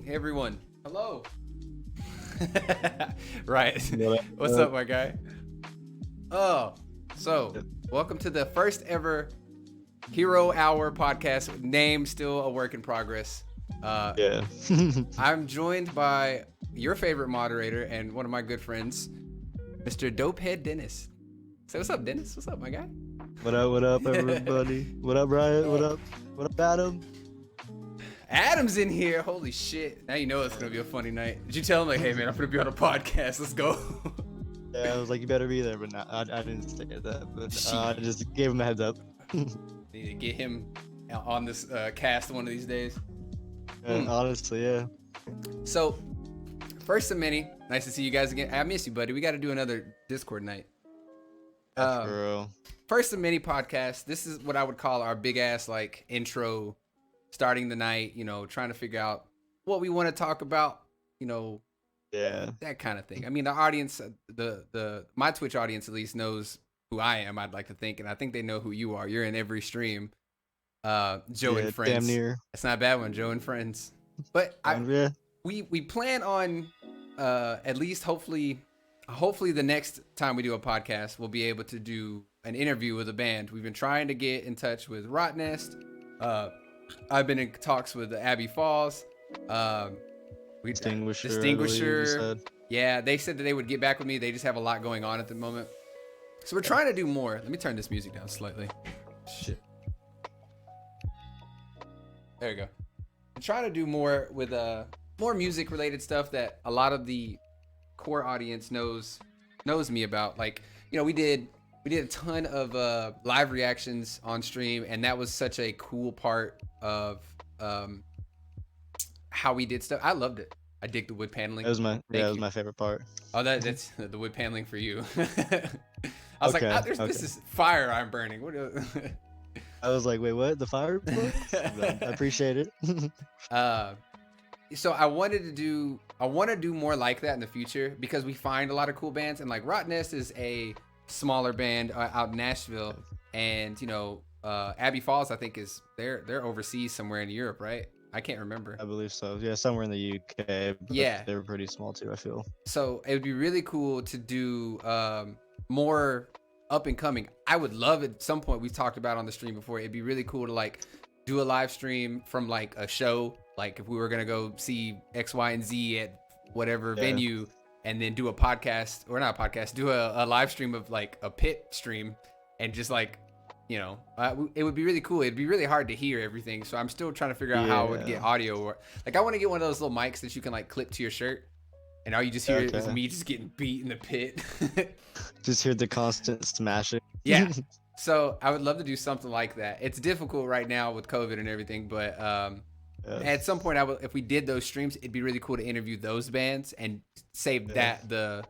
Everyone, hello. Right. What's up, my guy? Oh, so welcome to the first ever Hero Hour podcast. Name still a work in progress. Yeah. I'm joined by your favorite moderator and one of my good friends, Mr. DopeHeadDennis. So what's up, Dennis? What's up, my guy? What up, everybody? What up, Ryan? What up, Adam? Adam's in here. Holy shit. Now you know it's going to be a funny night. Did you tell him, like, hey, man, I'm going to be on a podcast. Let's go. Yeah, I was like, you better be there, but no, I didn't say that. But I just gave him a heads up. Need to get him on this cast one of these days. Honestly, yeah. So, first of many, nice to see you guys again. I miss you, buddy. We got to do another Discord night. First of many podcast. This is what I would call our big ass, like, intro. Starting the night, you know, trying to figure out what we want to talk about, you know, that kind of thing. I mean, the audience, my Twitch audience at least knows who I am, I'd like to think, and I think they know who you are. You're in every stream. Joe and Friends. Damn near. That's not a bad one, Joe and Friends. But we plan on at least hopefully the next time we do a podcast, we'll be able to do an interview with a band. We've been trying to get in touch with Rotnest. I've been in talks with Abby Falls. Distinguisher. Yeah, they said that they would get back with me. They just have a lot going on at the moment. So we're trying to do more. Let me turn this music down slightly. Shit. There you go. I'm trying to do more with more music related stuff that a lot of the core audience knows me about. Like, you know, we did a ton of live reactions on stream, and that was such a cool part of how we did stuff. I loved it. I dig the wood paneling. It was my favorite part. Oh, that's the wood paneling for you. I was this is fire I'm burning. What? I was like, wait, what? The fire? I appreciate it. So I want to do more like that in the future because we find a lot of cool bands, and like Rotnest is a smaller band out in Nashville, and you know Abbey Falls I think is they're overseas somewhere in Europe, right? I can't remember. I believe so. Yeah, somewhere in the UK. Yeah, they were pretty small too, I feel. So it would be really cool to do more up and coming. I would love at some point, we've talked about on the stream before, it'd be really cool to like do a live stream from like a show, like if we were gonna go see X, Y, and Z at whatever venue, and then do a podcast, or not a podcast, do a live stream of like a pit stream, and just like, you know, it would be really cool. It'd be really hard to hear everything, so I'm still trying to figure out how I would get audio. Or like, I want to get one of those little mics that you can like clip to your shirt, and all you just hear is me just getting beat in the pit. Just hear the constant smashing. Yeah. So I would love to do something like that. It's difficult right now with COVID and everything, but at some point, if we did those streams, it'd be really cool to interview those bands and save that the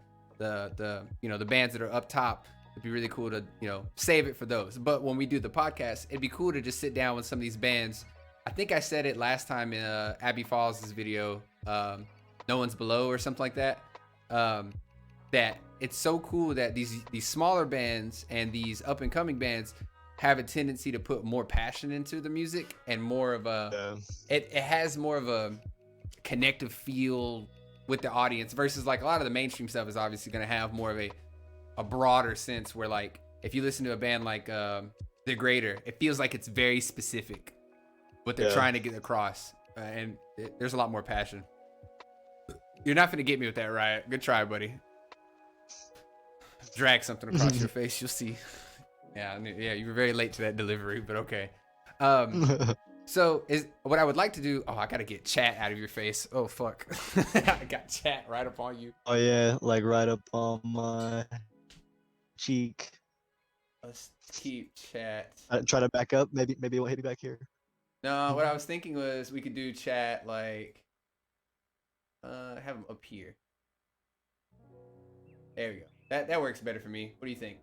you know, the bands that are up top. It'd be really cool to, you know, save it for those. But when we do the podcast, it'd be cool to just sit down with some of these bands. I think I said it last time in Abbey Falls' video, No One's Below or something like that. That it's so cool that these smaller bands and these up and coming bands have a tendency to put more passion into the music and more of a it has more of a connective feel with the audience versus like a lot of the mainstream stuff is obviously going to have more of a broader sense where like if you listen to a band like The Greater, it feels like it's very specific what they're trying to get across, and there's a lot more passion. You're not gonna get me with that, Riot. Good try, buddy. Drag something across your face, you'll see. Yeah, you were very late to that delivery, but okay. So is what I would like to do. Oh, I gotta get chat out of your face. Oh fuck, I got chat right up on you. Oh yeah, like right up on my cheek. Let's keep chat. Try to back up. Maybe we'll hit you back here. No, what I was thinking was we could do chat like have them up here. There we go. That works better for me. What do you think?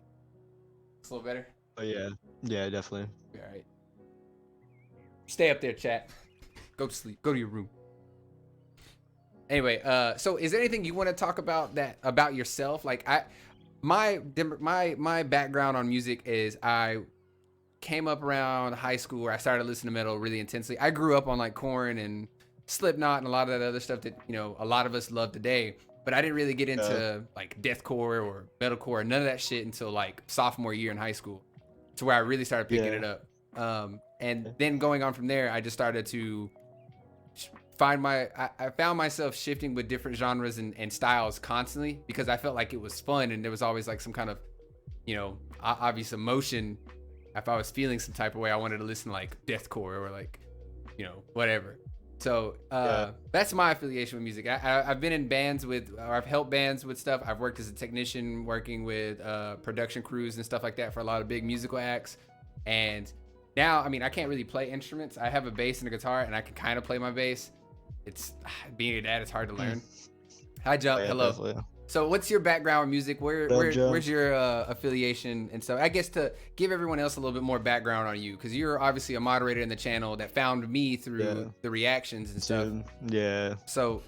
It's a little better. Oh yeah, yeah, definitely. All right. Stay up there, chat. Go to sleep. Go to your room. Anyway, so is there anything you want to talk about about yourself? Like my background on music is I came up around high school where I started listening to metal really intensely. I grew up on like Korn and Slipknot and a lot of that other stuff that, you know, a lot of us love today. But I didn't really get into like deathcore or metalcore, none of that shit until like sophomore year in high school, to where I really started picking it up. And then going on from there, I just started to I found myself shifting with different genres and styles constantly because I felt like it was fun and there was always like some kind of, you know, obvious emotion. If I was feeling some type of way, I wanted to listen to like deathcore or like, you know, whatever. So that's my affiliation with music. I've been in bands or I've helped bands with stuff. I've worked as a technician working with production crews and stuff like that for a lot of big musical acts. And now, I mean, I can't really play instruments. I have a bass and a guitar and I can kind of play my bass. It's being a dad, it's hard to learn. Hi, Jump. Hello. Definitely. So what's your background with music? Where's your affiliation and stuff? I guess to give everyone else a little bit more background on you, because you're obviously a moderator in the channel that found me through the reactions and stuff. Yeah. So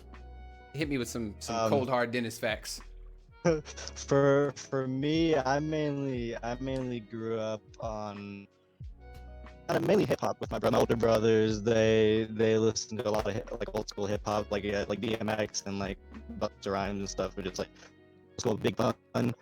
hit me with some cold hard Dennis facts. For me, I mainly grew up on mainly hip hop with my older brothers. They listen to a lot of like old school hip hop, like DMX and like Busta Rhymes and stuff, which is like old school Big Pun. And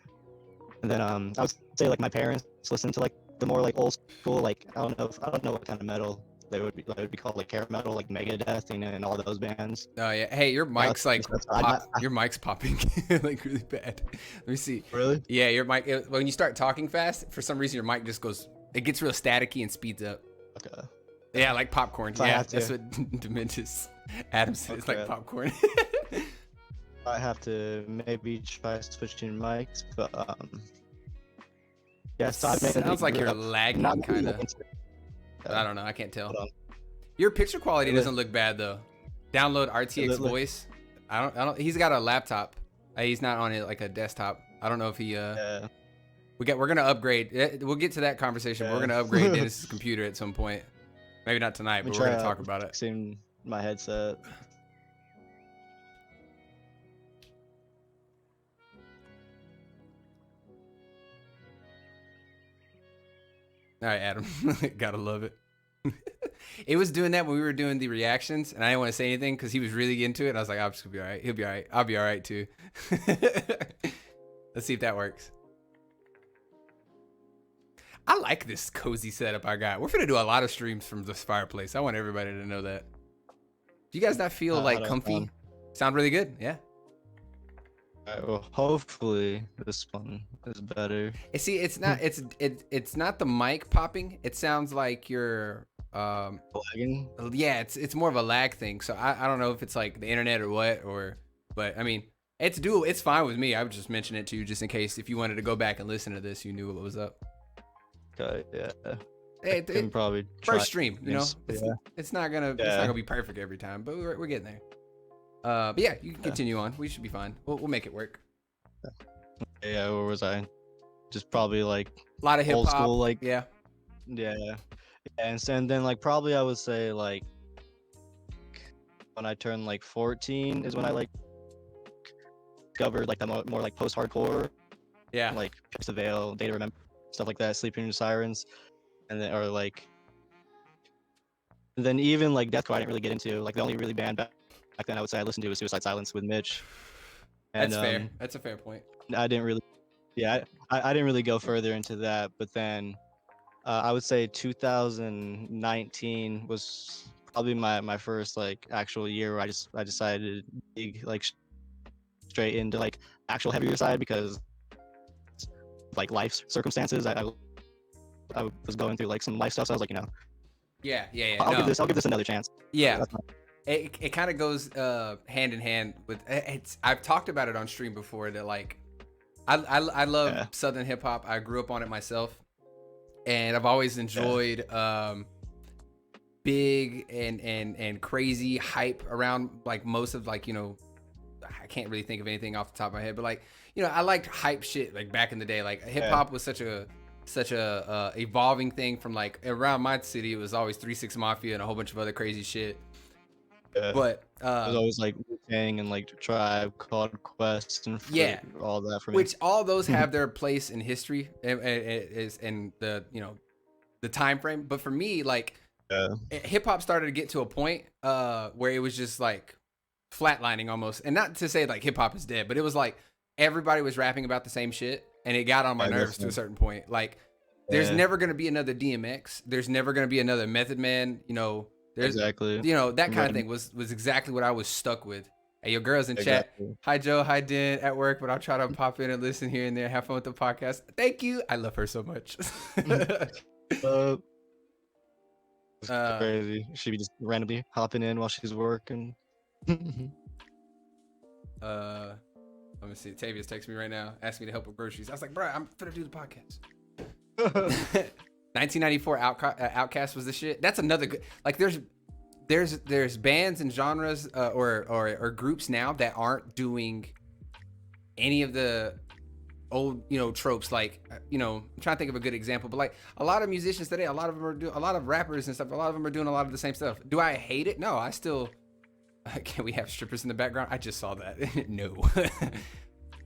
then I would say like my parents listen to like the more like old school, like I don't know what kind of metal they would be called, like hair metal, like Megadeth, you know, and all those bands. Oh yeah. Hey, your mic's your mic's popping like really bad. Let me see. Really? Yeah, your mic when you start talking fast, for some reason your mic just goes. It gets real staticky and speeds up. Okay. Yeah, like popcorn. Yeah, that's what Dementis Adams said. It's like popcorn. I have to maybe try switching mics, but yeah. So sounds like you're lagging, kind of. I don't know. I can't tell. Your picture quality doesn't look bad though. Download RTX Voice. I don't. He's got a laptop. He's not on it like a desktop. I don't know if he. Yeah. We're gonna upgrade. We'll get to that conversation. Yeah. We're gonna upgrade Dennis's computer at some point. Maybe not tonight, but we're gonna talk about it. Fixing my headset. All right, Adam. Gotta love it. It was doing that when we were doing the reactions, and I didn't want to say anything because he was really into it. And I was like, I'm just gonna be all right. He'll be all right. I'll be all right too. Let's see if that works. I like this cozy setup I got. We're gonna do a lot of streams from this fireplace. I want everybody to know that. Do you guys not feel like comfy? Sound really good? Yeah. Well, hopefully this one is better. See, it's not. It's not the mic popping. It sounds like you're lagging. Yeah, it's more of a lag thing. So I don't know if it's like the internet or what, but I mean, it's doable. It's fine with me. I would just mention it to you just in case if you wanted to go back and listen to this, you knew what was up. Okay, yeah. Hey, can probably first stream, you know. It's not gonna be perfect every time, but we're getting there. But yeah, you can continue on. We should be fine. We'll make it work. Yeah, where was I? Just probably like a lot of hip hop, old school, like yeah. And then like probably I would say like when I turned like 14 is when I like discovered like the more like post-hardcore, like Pierce the Veil, Day to Remember, stuff like that, Sleeping in Sirens, and then then even like deathcore I didn't really get into. Like the only really band back then I would say I listened to was Suicide Silence with Mitch. And, that's fair. That's a fair point. I didn't really, I didn't really go further into that. But then I would say 2019 was probably my first like actual year where I decided to dig like straight into like actual heavier side because like life circumstances. I was going through like some life stuff, so I was like, you know, I'll give this another chance. Yeah. It kind of goes hand in hand with I've talked about it on stream before that like I love Southern hip hop. I grew up on it myself. and I've always enjoyed big and crazy hype around like most of like, you know, I can't really think of anything off the top of my head, but like, you know, I liked hype shit like back in the day. Like hip hop was such a evolving thing from like around my city. It was always 3 6 Mafia and a whole bunch of other crazy shit. Yeah. But it was always like Wu-Tang and like Tribe Called Quest and all that for me. Which all those have their place in history and the, you know, the time frame. But for me, like hip hop started to get to a point where it was just like flatlining almost. And not to say like hip hop is dead, but it was like everybody was rapping about the same shit and it got on my nerves to a certain point. Like there's never going to be another DMX. There's never going to be another Method Man, you know. There's, you know, that kind of thing was exactly what I was stuck with. Hey, your girls in chat. Hi, Joe. Hi, Den. At work, but I'll try to pop in and listen here and there. Have fun with the podcast. Thank you. I love her so much. Crazy. She'd be just randomly hopping in while she's working. Let me see. Tavia's texting me right now, asking me to help with groceries. I was like, bro, I'm finna do the podcast. 1994 Outkast was the shit. That's another good. Like, there's bands and genres or groups now that aren't doing any of the old, you know, tropes. Like, you know, I'm trying to think of a good example, but like a lot of musicians today, a lot of them are doing, a lot of rappers and stuff. A lot of them are doing a lot of the same stuff. Do I hate it? No, I still. Can we have strippers in the background? I just saw that. No,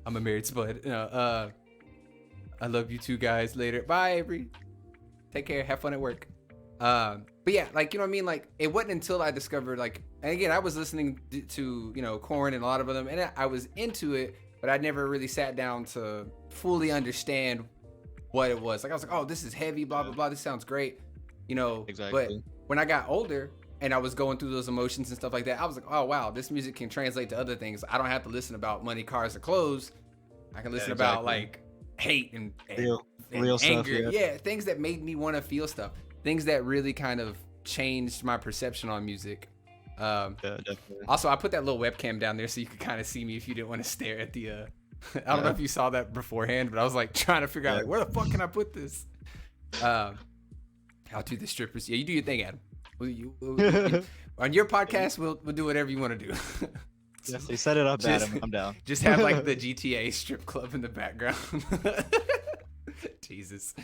I'm a married spud. I love you two guys. Later. Bye, Avery. Take care. Have fun at work. But yeah, like, you know what I mean? Like, it wasn't until I discovered, like, and again, I was listening to, you know, Korn and a lot of them, and I was into it, but I never really sat down to fully understand what it was. Like, I was like, oh, this is heavy, blah, blah, blah. This sounds great, you know. Exactly. But when I got older and I was going through those emotions and stuff like that, I was like, oh, wow, this music can translate to other things. I don't have to listen about money, cars, or clothes. I can listen about, like, hate and real anger. stuff, yeah, things that made me want to feel stuff. Things that really kind of changed my perception on music. Definitely. Also, I put that little webcam down there so you could kind of see me if you didn't want to stare at the. I don't know if you saw that beforehand, but I was like trying to figure out like where the fuck can I put this. I'll do the strippers. Yeah, you do your thing, Adam. On your podcast, we'll do whatever you want to do. Yes, they set it up, Adam. I'm down. Just have like the GTA strip club in the background. Jesus.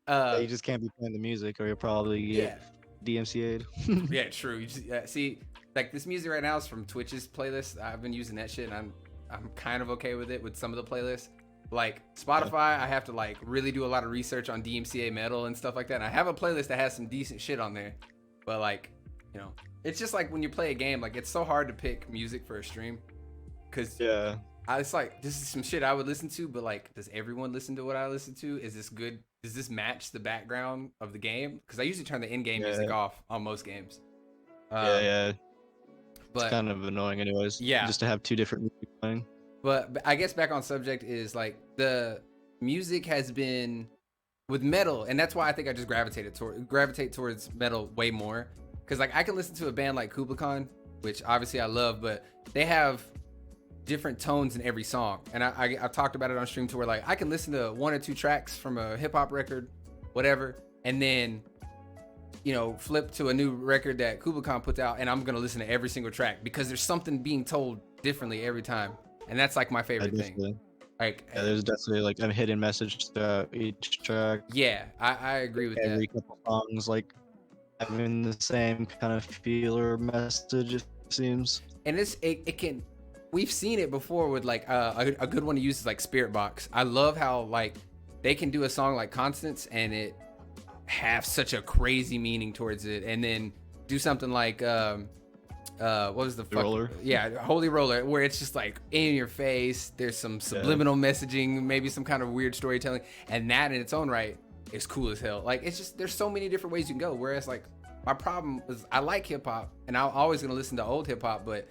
You just can't be playing the music or you'll probably get DMCA'd. Yeah, true. You just, see, like this music right now is from Twitch's playlist. I've been using that shit and I'm kind of okay with it with some of the playlists. Like Spotify, I have to like really do a lot of research on DMCA metal and stuff like that. And I have a playlist that has some decent shit on there. But like, you know, it's just like when you play a game, like it's so hard to pick music for a stream. Cause it's like, this is some shit I would listen to, but like, does everyone listen to what I listen to? Is this good? Does this match the background of the game? Because I usually turn the in-game music off on most games. But it's kind of annoying anyways. Yeah. Just to have two different music playing. But I guess back on subject is like the music has been with metal, and that's why I think I just gravitate towards metal way more. Because like I can listen to a band like Kublai Khan, which obviously I love, but they have different tones in every song, and I've talked about it on stream to where like I can listen to 1 or 2 tracks from a hip-hop record, whatever, and then, you know, flip to a new record that Kublai Khan puts out, and I'm gonna listen to every single track because there's something being told differently every time, and that's like my favorite thing. Like, there's definitely like a hidden message to each track. Yeah, I agree with every that. couple songs like having the same kind of feel or message, it seems. And it can. We've seen it before with like a good one to use is like Spirit Box. I love how like they can do a song like Constance and it have such a crazy meaning towards it, and then do something like what was the fuck? Roller? Yeah, Holy Roller, where it's just like in your face. There's some subliminal messaging, maybe some kind of weird storytelling, and that in its own right is cool as hell. Like it's just there's so many different ways you can go. Whereas like my problem is I like hip hop and I'm always gonna listen to old hip hop, but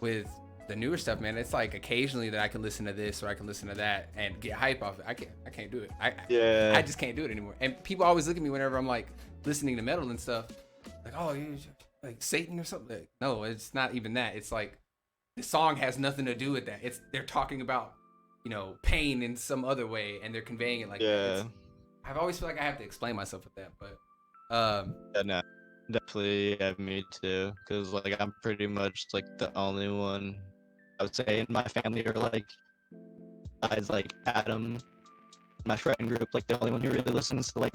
with the newer stuff, man, it's like occasionally that I can listen to this or I can listen to that and get hype off it. I can't do it. I just can't do it anymore. And people always look at me whenever I'm like listening to metal and stuff, like, oh, you like Satan or something. Like, no, it's not even that. It's like the song has nothing to do with that. They're talking about, you know, pain in some other way and they're conveying it like that. I've always feel like I have to explain myself with that, but Yeah, no, definitely, yeah, me too. Cause like I'm pretty much like the only one I would say in my family, or like besides like Adam, my friend group, like the only one who really listens to like,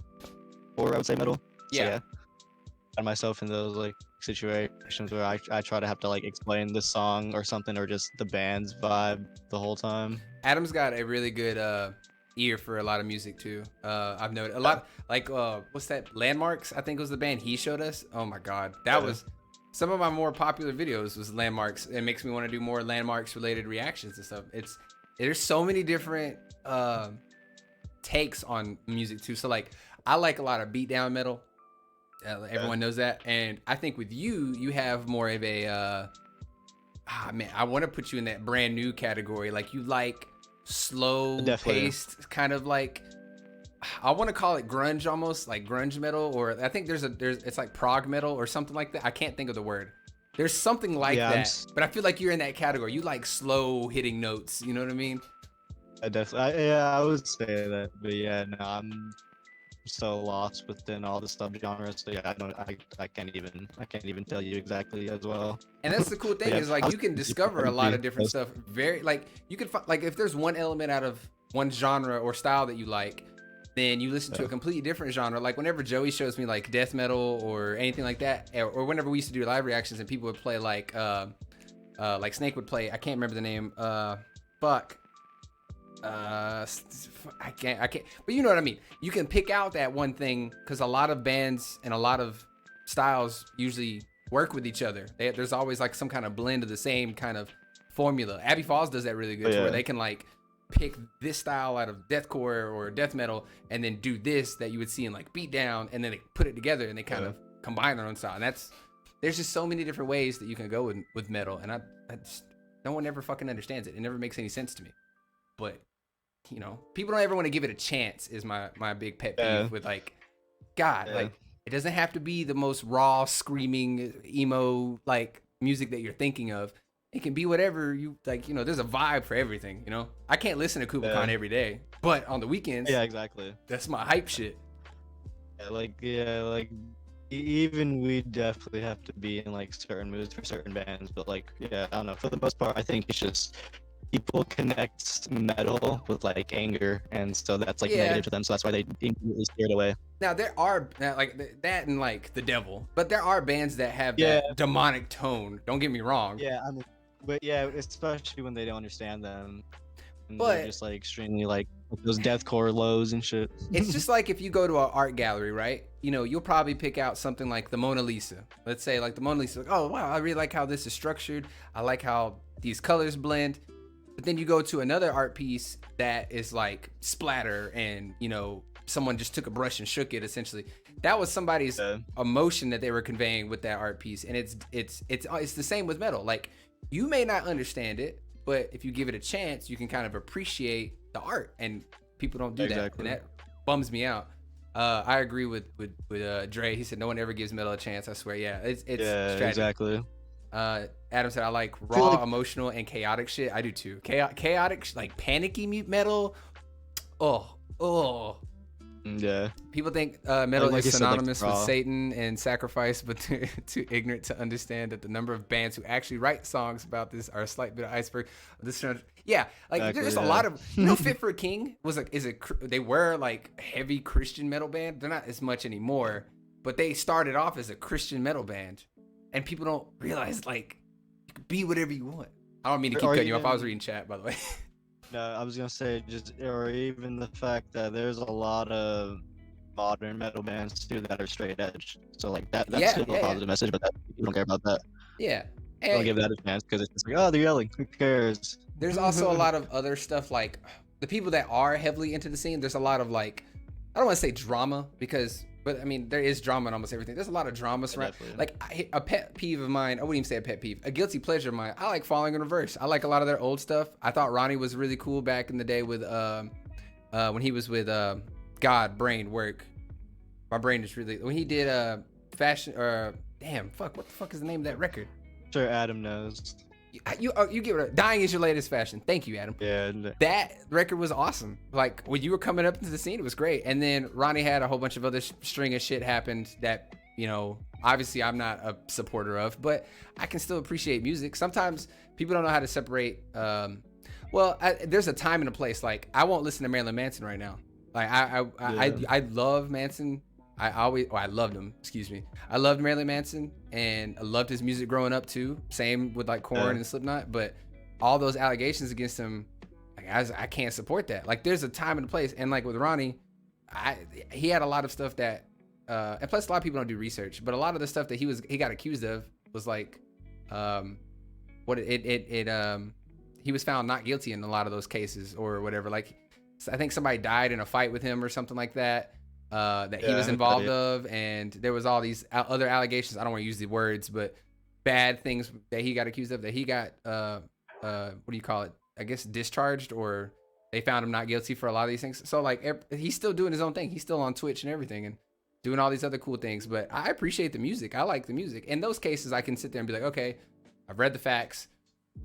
or I would say metal. So yeah. yeah, I find myself in those like situations where I try to have to like explain the song or something, or just the band's vibe the whole time. Adam's got a really good ear for a lot of music too. I've noticed a Yeah, lot, like what's that? Landmarks, I think was the band he showed us. Oh my god, that yeah, was some of my more popular videos was Landmarks. It makes me want to do more Landmarks related reactions and stuff. There's so many different takes on music too. So like I like a lot of beatdown metal. yeah. Everyone knows that, and I think with you have more of a man, I want to put you in that brand new category. Like you like slow Definitely. paced, kind of like, I want to call it grunge, almost like grunge metal, or I think there's it's like prog metal or something like that. I can't think of the word. There's something like Yeah, that, but I feel like you're in that category. You like slow hitting notes. You know what I mean? I definitely, yeah, I would say that, but yeah, no, I'm so lost within all the subgenres. So yeah, I can't even tell you exactly as well. And that's the cool But thing yeah, is like I you was can discover a lot of different close. stuff. Very like you can like if there's one element out of one genre or style that you like, then you listen to a completely different genre. Like whenever Joey shows me like death metal or anything like that, or whenever we used to do live reactions and people would play like Snake would play. I can't remember the name. Fuck. I can't. But you know what I mean. You can pick out that one thing because a lot of bands and a lot of styles usually work with each other. There's always like some kind of blend of the same kind of formula. Abbey Falls does that really good, to where they can like pick this style out of deathcore or death metal and then do this that you would see in like beatdown, and then they put it together and they kind of combine their own style. And there's just so many different ways that you can go with metal, and I just, no one ever fucking understands it. It never makes any sense to me. But you know, people don't ever want to give it a chance is my big pet peeve with like, God, like it doesn't have to be the most raw screaming emo like music that you're thinking of. It can be whatever you like. You know, there's a vibe for everything. You know, I can't listen to Kubicon every day, but on the weekends, Yeah, exactly. that's my hype shit. Like even we definitely have to be in like certain moods for certain bands, but like yeah, I don't know. For the most part, I think it's just people connect metal with like anger, and so that's like negative to them. So that's why they immediately steer it away. Now there are like that and like the devil, but there are bands that have that demonic tone. Don't get me wrong. Yeah, I mean, but yeah, especially when they don't understand them, and But they're just like extremely like those deathcore lows and shit. it's just like if you go to an art gallery, right? You know, you'll probably pick out something like the Mona Lisa. Let's say like the Mona Lisa. Like, oh wow, I really like how this is structured. I like how these colors blend. But then you go to another art piece that is like splatter, and you know, someone just took a brush and shook it. Essentially, that was somebody's emotion that they were conveying with that art piece, and it's the same with metal. Like you may not understand it, but if you give it a chance, you can kind of appreciate the art, and people don't do that, and that bums me out. I agree with Dre. He said no one ever gives metal a chance. I swear, yeah, it's tragic. Exactly. Adam said I like raw, emotional, and chaotic shit. I do too. Chaotic, like panicky metal. Oh. Yeah. People think metal like is synonymous said, like, with Satan and sacrifice, but too ignorant to understand that the number of bands who actually write songs about this are a slight bit of iceberg. Yeah, like there's a lot of, you know, Fit for a King they were like heavy Christian metal band. They're not as much anymore, but they started off as a Christian metal band. And people don't realize, like, you can be whatever you want. I don't mean to keep cutting you off. I was reading chat, by the way. No, I was gonna say or even the fact that there's a lot of modern metal bands too that are straight edge. So like that's still a positive message, but people don't care about that. Yeah. They don't give that a chance because it's just like, oh, they're yelling. Who cares? There's also a lot of other stuff, like the people that are heavily into the scene. There's a lot of like, I don't want to say drama but I mean, there is drama in almost everything. There's a lot of drama surround. Like a pet peeve of mine, I wouldn't even say a pet peeve, a guilty pleasure of mine. I like Falling in Reverse. I like a lot of their old stuff. I thought Ronnie was really cool back in the day with when he was with Brain Work. My brain is really, when he did fashion, damn, fuck, what the fuck is the name of that record? Sure, Adam knows. You get rid of Dying Is Your Latest Fashion. Thank you, Adam. Yeah. That record was awesome. Like when you were coming up into the scene, it was great. And then Ronnie had a whole bunch of other string of shit happened that, you know, obviously I'm not a supporter of, but I can still appreciate music. Sometimes people don't know how to separate. There's a time and a place. Like I won't listen to Marilyn Manson right now. Like I love Manson. I loved him. Excuse me. I loved Marilyn Manson and I loved his music growing up too. Same with like Korn and Slipknot. But all those allegations against him, like I can't support that. Like there's a time and a place. And like with Ronnie, he had a lot of stuff that, and plus a lot of people don't do research. But a lot of the stuff that he got accused of was like, he was found not guilty in a lot of those cases or whatever. Like I think somebody died in a fight with him or something like that. That he was involved of, and there was all these other allegations. I don't want to use the words, but bad things that he got accused of. That he got what do you call it? I guess discharged, or they found him not guilty for a lot of these things. So like he's still doing his own thing. He's still on Twitch and everything, and doing all these other cool things. But I appreciate the music. I like the music. In those cases, I can sit there and be like, okay, I've read the facts.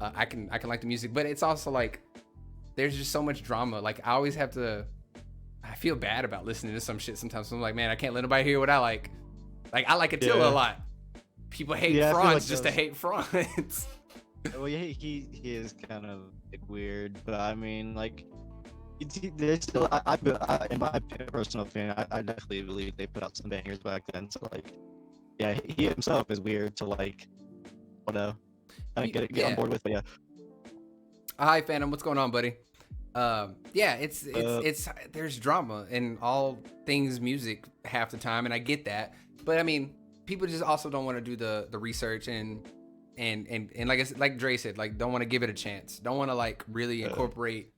I can like the music, but it's also like there's just so much drama. Like I always have to. I feel bad about listening to some shit sometimes. So I'm like, man, I can't let nobody hear what I like. Like I like Attila a lot. People hate Franz just to hate Franz. Well, he is kind of like, weird, but I mean, like, there's still, in my personal opinion, I definitely believe they put out some bangers back then. So like, yeah, he himself is weird to like, I don't know, I mean, get on board with, but yeah. Hi, Phantom. What's going on, buddy? It's there's drama in all things music half the time, and I get that, but I mean, people just also don't want to do the research and like Dre said, like don't want to give it a chance, don't want to like really incorporate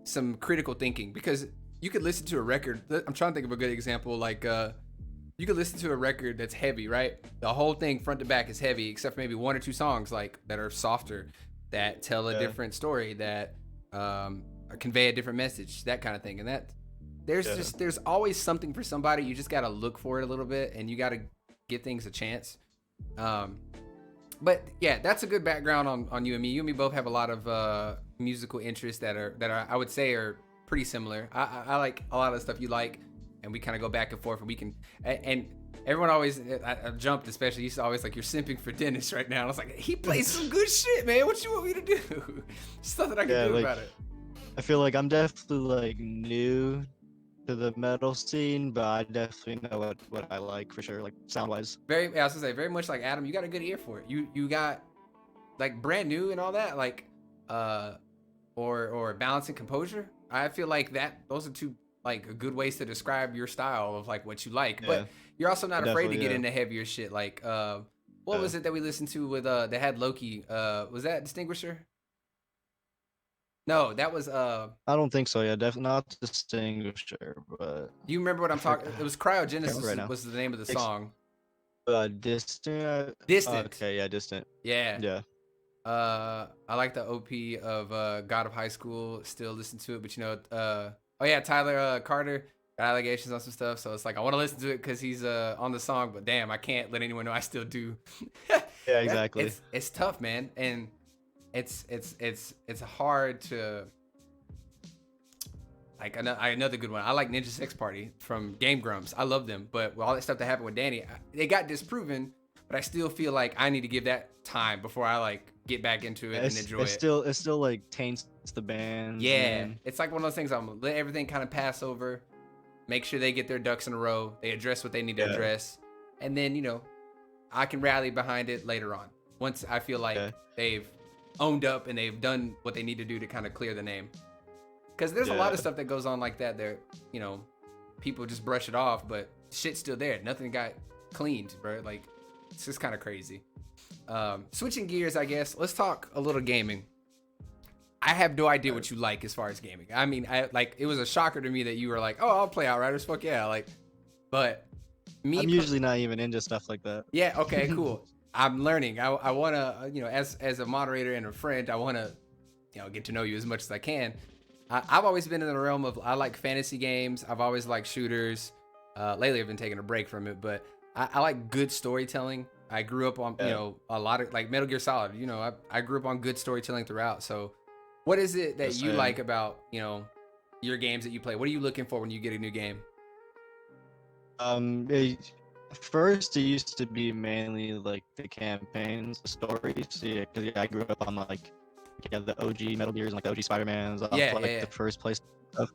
some critical thinking, because you could listen to a record. I'm trying to think of a good example. Like you could listen to a record that's heavy, right? The whole thing front to back is heavy, except for maybe one or two songs like that are softer, that tell a different story, that convey a different message, that kind of thing. And that there's always something for somebody. You just got to look for it a little bit, and you got to give things a chance. But yeah, that's a good background on you and me. You and me both have a lot of musical interests that are I would say are pretty similar. I like a lot of the stuff you like, and we kind of go back and forth, and we can and everyone always, I jumped especially, used to always like, you're simping for Dennis right now. And I was like, he plays some good shit, man. What you want me to do? Stuff that I can do like, about it. I feel like I'm definitely like new to the metal scene, but I definitely know what I like for sure, like sound wise. I was gonna say, very much like Adam, you got a good ear for it. You got like brand new and all that, like or balance and composure. I feel like those are two like good ways to describe your style of like what you like. But you're also not afraid to get into heavier shit. Like what was it that we listened to with that had Loki? Was that Distinguisher? No, that was I don't think so. Yeah, definitely not Distinguisher. But do you remember what I'm talking? It was Cryogenesis was the name of the song. Distant. Okay, yeah, Distant. Yeah. Yeah. I like the OP of God of High School. Still listen to it, but you know, oh yeah, Tyler Carter got allegations on some stuff, so it's like I want to listen to it because he's on the song, but damn, I can't let anyone know I still do. Yeah, exactly. It's tough, man, and it's hard to like. Another good one. I like Ninja Sex Party from Game Grumps. I love them, but with all that stuff that happened with Danny, they got disproven. But I still feel like I need to give that time before I like get back into it and enjoy it. It still like taints the band. Yeah, it's like one of those things. I'm gonna let everything kind of pass over, make sure they get their ducks in a row, they address what they need to address, and then you know, I can rally behind it later on once I feel like they've owned up and they've done what they need to do to kind of clear the name. Because there's a lot of stuff that goes on like that. There, you know, people just brush it off, but shit's still there. Nothing got cleaned, bro. Like. It's just kind of crazy. Switching gears, I guess. Let's talk a little gaming. I have no idea what you like as far as gaming. I mean, it was a shocker to me that you were like, "Oh, I'll play Outriders." Fuck yeah! Like, but me, I'm usually not even into stuff like that. Yeah. Okay. Cool. I'm learning. I want to, you know, as a moderator and a friend, I want to, you know, get to know you as much as I can. I've always been in the realm of I like fantasy games. I've always liked shooters. Lately, I've been taking a break from it, but I like good storytelling. I grew up on, you know, a lot of like Metal Gear Solid. You know, I grew up on good storytelling throughout. So, what is it that you like about, you know, your games that you play? What are you looking for when you get a new game? First, it used to be mainly like the campaigns, the stories. Yeah, because I grew up on like the OG Metal Gears and like the OG Spider-Mans off the first place stuff.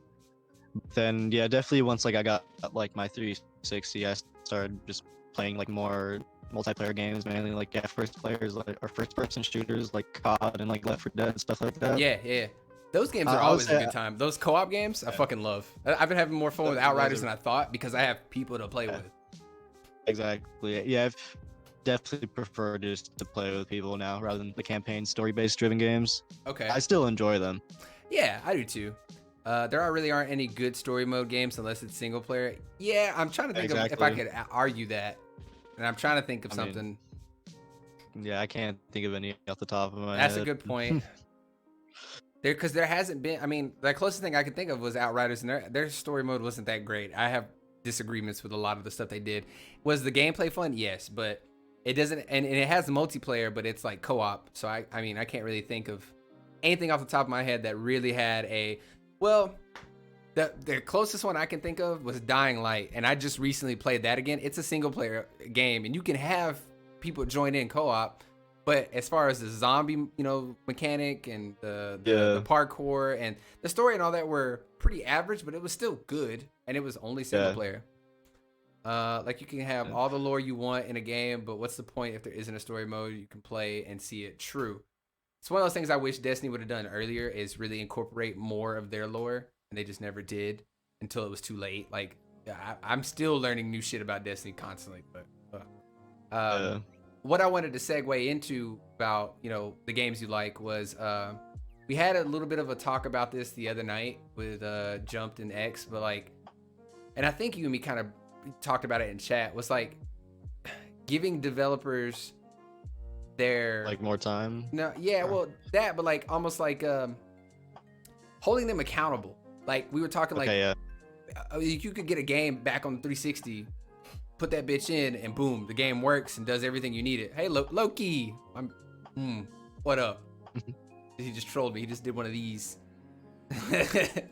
Then yeah, definitely once like I got like my 360, I started just playing like more multiplayer games, mainly like first players like or first person shooters like COD and like Left 4 Dead, stuff like that. Yeah. Those games are always a good time. Those co-op games, I fucking love. I've been having more fun with Outriders than I thought because I have people to play with. Exactly. Yeah, I've definitely prefer just to play with people now rather than the campaign story-based driven games. Okay. I still enjoy them. Yeah, I do too. There really aren't any good story mode games unless it's single player. Yeah, I'm trying to think of if I could argue that. And I'm trying to think of something. Yeah, I can't think of any off the top of my head. That's a good point. Because there hasn't been, I mean, the closest thing I could think of was Outriders, and their story mode wasn't that great. I have disagreements with a lot of the stuff they did. Was the gameplay fun? Yes, but it doesn't, and it has multiplayer, but it's like co-op. So I mean, I can't really think of anything off the top of my head that really had a, well, the closest one I can think of was Dying Light, and I just recently played that again. It's a single player game, and you can have people join in co-op. But as far as the zombie, you know, mechanic and the parkour and the story and all that were pretty average, but it was still good, and it was only single player. Like you can have all the lore you want in a game, but what's the point if there isn't a story mode you can play and see it true? It's one of those things I wish Destiny would have done earlier, is really incorporate more of their lore, and they just never did until it was too late. Like I'm still learning new shit about Destiny constantly, but what I wanted to segue into about, you know, the games you like was we had a little bit of a talk about this the other night with Jumped and X, but like, and I think you and me kind of talked about it in chat, was like giving developers their like more time. No, yeah, well that, but like almost like holding them accountable. Like we were talking you could get a game back on the 360. Put that bitch in and boom, the game works and does everything you need it. Hey, Loki, what up? He just trolled me. He just did one of these.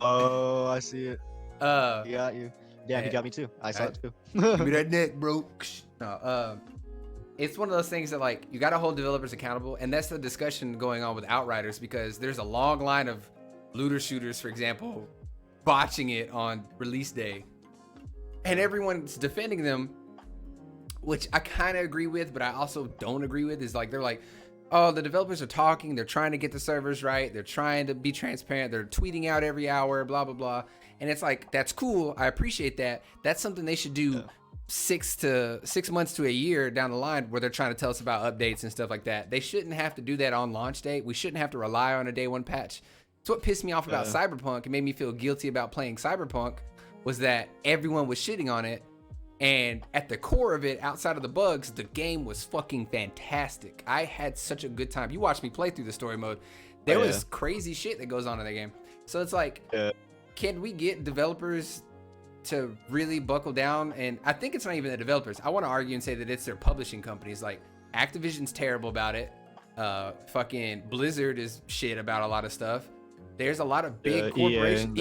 Oh, I see it. He got you. Yeah, he got me too. I saw it too. Give me that neck, bro. No, it's one of those things that like you gotta hold developers accountable, and that's the discussion going on with Outriders, because there's a long line of looter shooters, for example, botching it on release day. And everyone's defending them, which I kind of agree with, but I also don't agree with. Is like, they're like, oh, the developers are talking. They're trying to get the servers right. They're trying to be transparent. They're tweeting out every hour, blah, blah, blah. And it's like, that's cool. I appreciate that. That's something they should do 6 months to a year down the line, where they're trying to tell us about updates and stuff like that. They shouldn't have to do that on launch day. We shouldn't have to rely on a day one patch. It's what pissed me off about Cyberpunk. It made me feel guilty about playing Cyberpunk, was that everyone was shitting on it, and at the core of it, outside of the bugs, the game was fucking fantastic. I had such a good time. You watched me play through the story mode. There was crazy shit that goes on in that game. So it's like, can we get developers to really buckle down? And I think it's not even the developers. I want to argue and say that it's their publishing companies. Like Activision's terrible about it. Fucking Blizzard is shit about a lot of stuff. There's a lot of big corporations.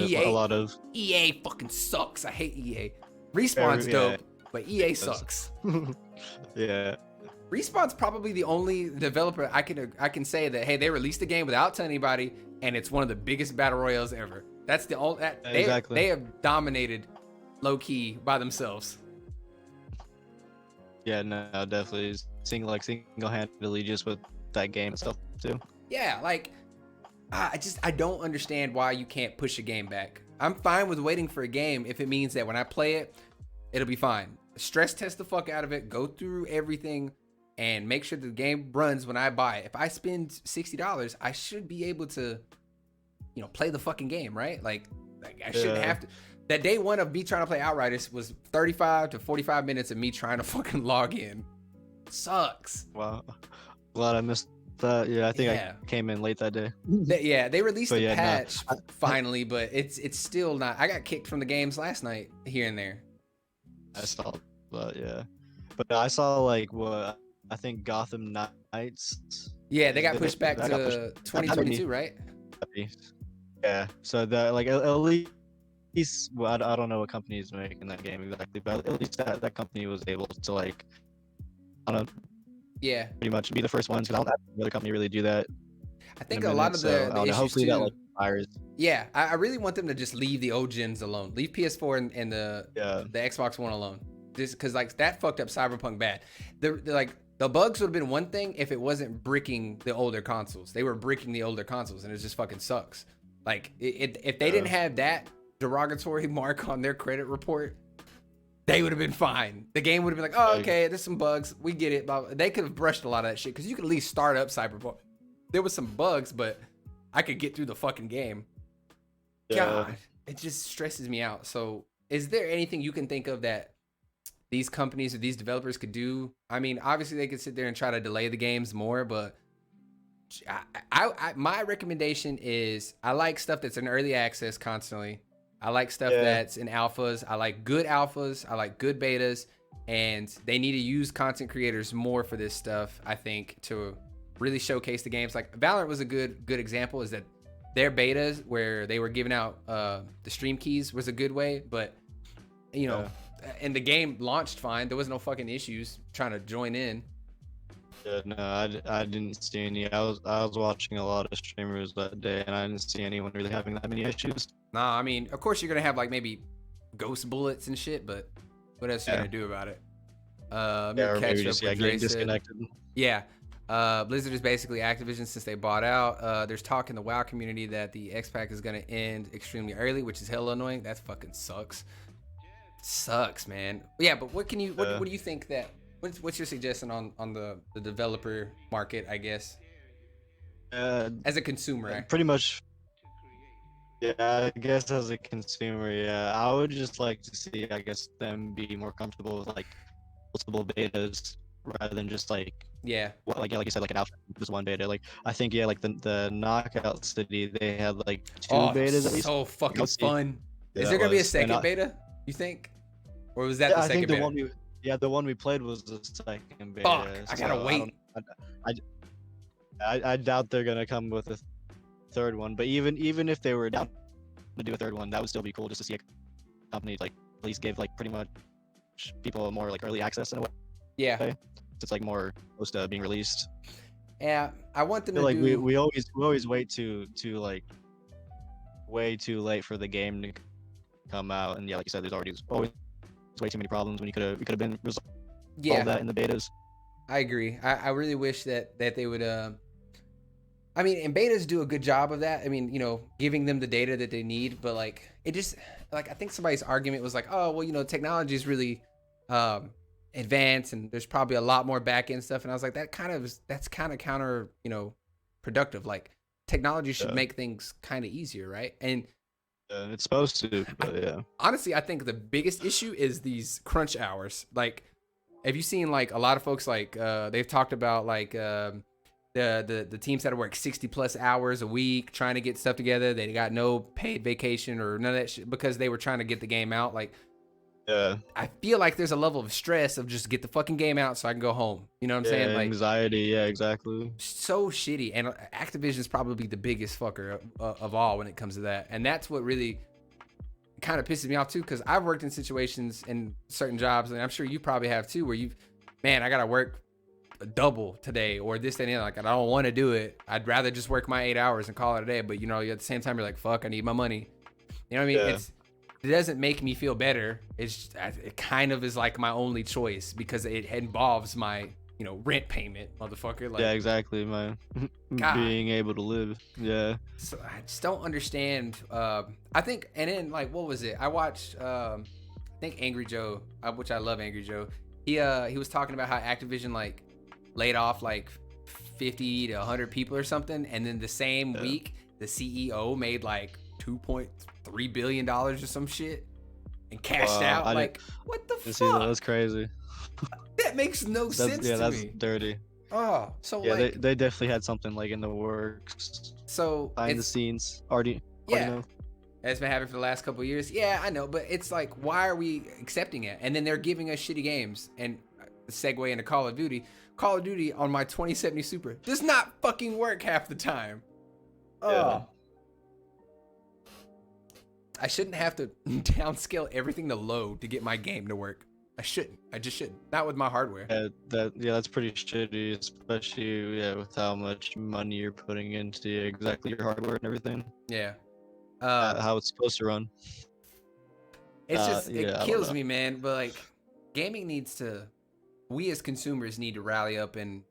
EA fucking sucks. I hate EA. Respawn's dope, but EA sucks. Respawn's probably the only developer I can say that, hey, they released a game without telling anybody, and it's one of the biggest battle royales ever. That's the only they have dominated low key by themselves. Yeah, no, definitely single-handedly just with that game itself too. Yeah, like I don't understand why you can't push a game back. I'm fine with waiting for a game if it means that when I play it, it'll be fine. Stress test the fuck out of it, go through everything, and make sure the game runs when I buy it. If I spend $60, I should be able to, you know, play the fucking game, right? Like I shouldn't have to. That day one of me trying to play Outriders was 35 to 45 minutes of me trying to fucking log in. Sucks. Wow. Glad I missed that. Yeah, I think I came in late that day. They released a patch finally, but it's still not. I got kicked from the games last night here and there. I saw that, yeah. But I saw like what I think Gotham Knights. Yeah, they got pushed back that got to pushed- 2022, right? Yeah. So that like at least well, I don't know what company is making that game exactly, but at least that company was able to like I don't know, Yeah, pretty much be the first ones because I don't have any other company really do that I in a think a minute. lot of So I the don't know. issues Hopefully that too. like fires. Yeah, I really want them to just leave the old gens alone. Leave PS4 and the Xbox One alone. Just because like that fucked up Cyberpunk bad. The bugs would have been one thing if it wasn't bricking the older consoles. They were bricking the older consoles, and it just fucking sucks. Like if they didn't have that derogatory mark on their credit report, they would have been fine. The game would have been like, oh, okay, there's some bugs. We get it. But they could have brushed a lot of that shit because you could at least start up Cyberpunk. There was some bugs, but I could get through the fucking game. God, it just stresses me out. So is there anything you can think of that these companies or these developers could do? I mean, obviously they could sit there and try to delay the games more, but my recommendation is I like stuff that's in early access constantly. I like stuff that's in alphas. I like good alphas. I like good betas, and they need to use content creators more for this stuff, I think, to really showcase the games. Like Valorant was a good example, is that their betas where they were giving out the stream keys was a good way, but you know, and the game launched fine. There was no fucking issues trying to join in. Yeah, no, I didn't see any. I was watching a lot of streamers that day, and I didn't see anyone really having that many issues. Nah, I mean, of course you're gonna have like maybe ghost bullets and shit, but what else you gonna do about it? Or maybe just getting disconnected. Yeah. Blizzard is basically Activision since they bought out. There's talk in the WoW community that the X-Pack is going to end extremely early, which is hella annoying. That fucking sucks. Sucks, man. Yeah, but what do you think that, what's your suggestion on the developer market, I guess? As a consumer, pretty much. Yeah, I guess as a consumer, yeah, I would just like to see, I guess, them be more comfortable with like multiple betas rather than just like like you said, like an alpha, just one beta. Like I think like the Knockout City, they had like two betas at least. So fucking fun. Is there gonna be a second beta? You think, or was that the second beta? I think the one we played was the second beta. Fuck, I gotta wait. I doubt they're gonna come with a third one. But even if they were down to do a third one, that would still be cool just to see a company like at least give like pretty much people more like early access in a way. Yeah. It's like more close to being released. Yeah, I want them to like we always wait to like way too late for the game to come out, and yeah, like you said, there's always way too many problems when we could have been resolved that in the betas. I agree. I really wish that they would I mean, and betas do a good job of that. I mean, you know, giving them the data that they need, but like it just like I think somebody's argument was like, oh well, you know, technology is really advanced and there's probably a lot more back end stuff, and I was like, that's kind of counter, you know, productive. Like technology should make things kind of easier, right? And it's supposed to, but honestly, I think the biggest issue is these crunch hours. Like, have you seen like a lot of folks like they've talked about like the teams that work 60+ hours a week trying to get stuff together. They got no paid vacation or none of that shit because they were trying to get the game out. Like, I feel like there's a level of stress of just get the fucking game out so I can go home. You know what I'm saying? Like anxiety. Yeah, exactly. So shitty. And Activision's probably the biggest fucker of all when it comes to that. And that's what really kind of pisses me off too, because I've worked in situations in certain jobs, and I'm sure you probably have too, where I gotta work a double today or this and that. Like I don't want to do it. I'd rather just work my 8 hours and call it a day. But you know, at the same time, you're like, fuck, I need my money. You know what I mean? It doesn't make me feel better. It kind of is like my only choice because it involves my, you know, rent payment, motherfucker. Like, yeah, exactly. My being able to live. Yeah. So I just don't understand. I think, and then like, what was it? I watched, I think Angry Joe, which I love Angry Joe. He was talking about how Activision like laid off like 50 to 100 people or something, and then the same week the CEO made like $2.3 billion or some shit and cashed out. Like, what the fuck? That's crazy. That makes no sense to me. That's dirty. Oh, so yeah, like, they definitely had something like in the works. So behind the scenes, already know. It's been happening for the last couple of years. Yeah, I know, but it's like, why are we accepting it? And then they're giving us shitty games. And segue into Call of Duty. Call of Duty on my 2070 Super does not fucking work half the time. Oh. I shouldn't have to downscale everything to low to get my game to work. I shouldn't. I just shouldn't. Not with my hardware. That's pretty shitty, especially with how much money you're putting into exactly your hardware and everything. Yeah. How it's supposed to run. It's just it kills me, man. But like, gaming needs to. We as consumers need to rally up and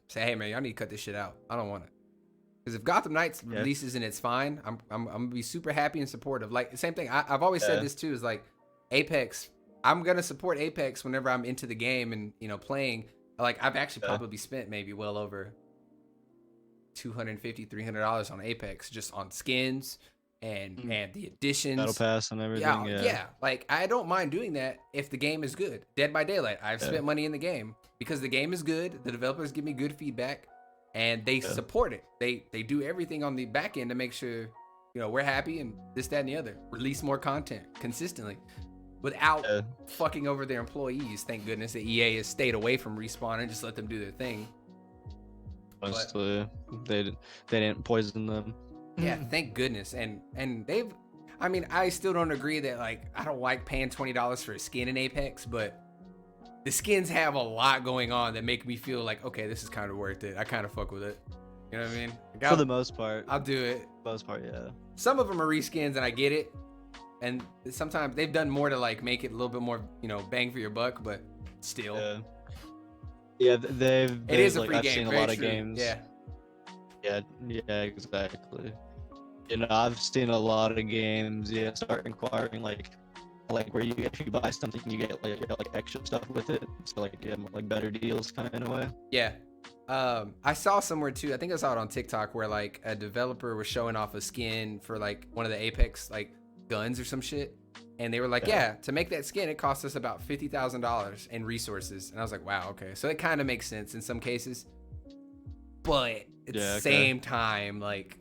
say, "Hey, man, y'all need to cut this shit out. I don't want it." Because if Gotham Knights releases and it's fine, I'm gonna be super happy and supportive. Like same thing. I've always said this too. Is like Apex. I'm gonna support Apex whenever I'm into the game and playing. Like I've actually probably spent maybe well over $250, $300 on Apex just on skins and the additions, Battle Pass and everything. Yeah. Like I don't mind doing that if the game is good. Dead by Daylight. I've spent money in the game because the game is good. The developers give me good feedback, and they support it. They do everything on the back end to make sure we're happy and this, that, and the other. Release more content consistently. Without fucking over their employees. Thank goodness that EA has stayed away from Respawn and just let them do their thing. Honestly, they didn't poison them. Yeah, thank goodness. And they've, I mean, I still don't agree that like I don't like paying $20 for a skin in Apex, but the skins have a lot going on that make me feel like, okay, this is kind of worth it. I kind of fuck with it. You know what I mean? Like, for the most part. I'll do it. For the most part, yeah. Some of them are reskins, and I get it. And sometimes they've done more to like make it a little bit more, bang for your buck, but still. Yeah, they've it is a like, free I've game. seen a Very lot of true. games. Yeah, exactly. I've seen a lot of games. Start inquiring like where if you buy something, you get like extra stuff with it. So like better deals kind of in a way. Yeah. I saw somewhere too. I think I saw it on TikTok where like a developer was showing off a skin for like one of the Apex like guns or some shit, and they were like, to make that skin it cost us about $50,000 in resources. And I was like, wow, okay, so it kind of makes sense in some cases, but at the same time, like,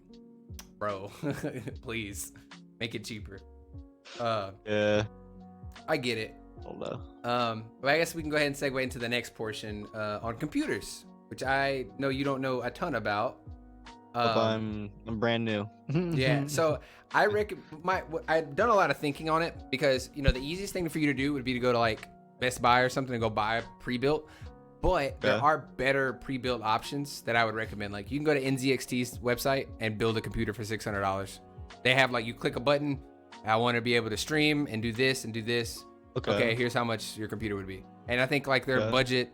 bro, please make it cheaper. I get it. Hold But I guess we can go ahead and segue into the next portion on computers, which I know you don't know a ton about. I'm brand new. Yeah, so I reckon I've done a lot of thinking on it because the easiest thing for you to do would be to go to like Best Buy or something and go buy a pre-built, but there are better pre-built options that I would recommend. Like you can go to NZXT's website and build a computer for $600. They have like you click a button, I want to be able to stream and do this and do this. Okay, here's how much your computer would be. And I think like their budget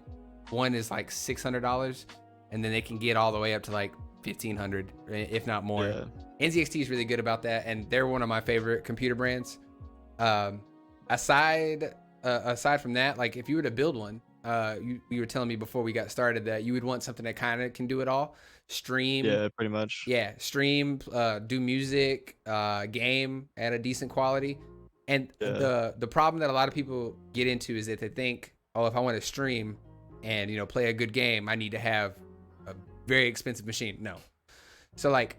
one is like $600, and then they can get all the way up to like $1,500, if not more. NZXT is really good about that, and they're one of my favorite computer brands. Aside from that, like if you were to build one, you were telling me before we got started that you would want something that kind of can do it all. Stream. Yeah, pretty much. Yeah, stream, do music, game at a decent quality. And the problem that a lot of people get into is that they think, oh, if I want to stream and play a good game, I need to have a very expensive machine. No. So like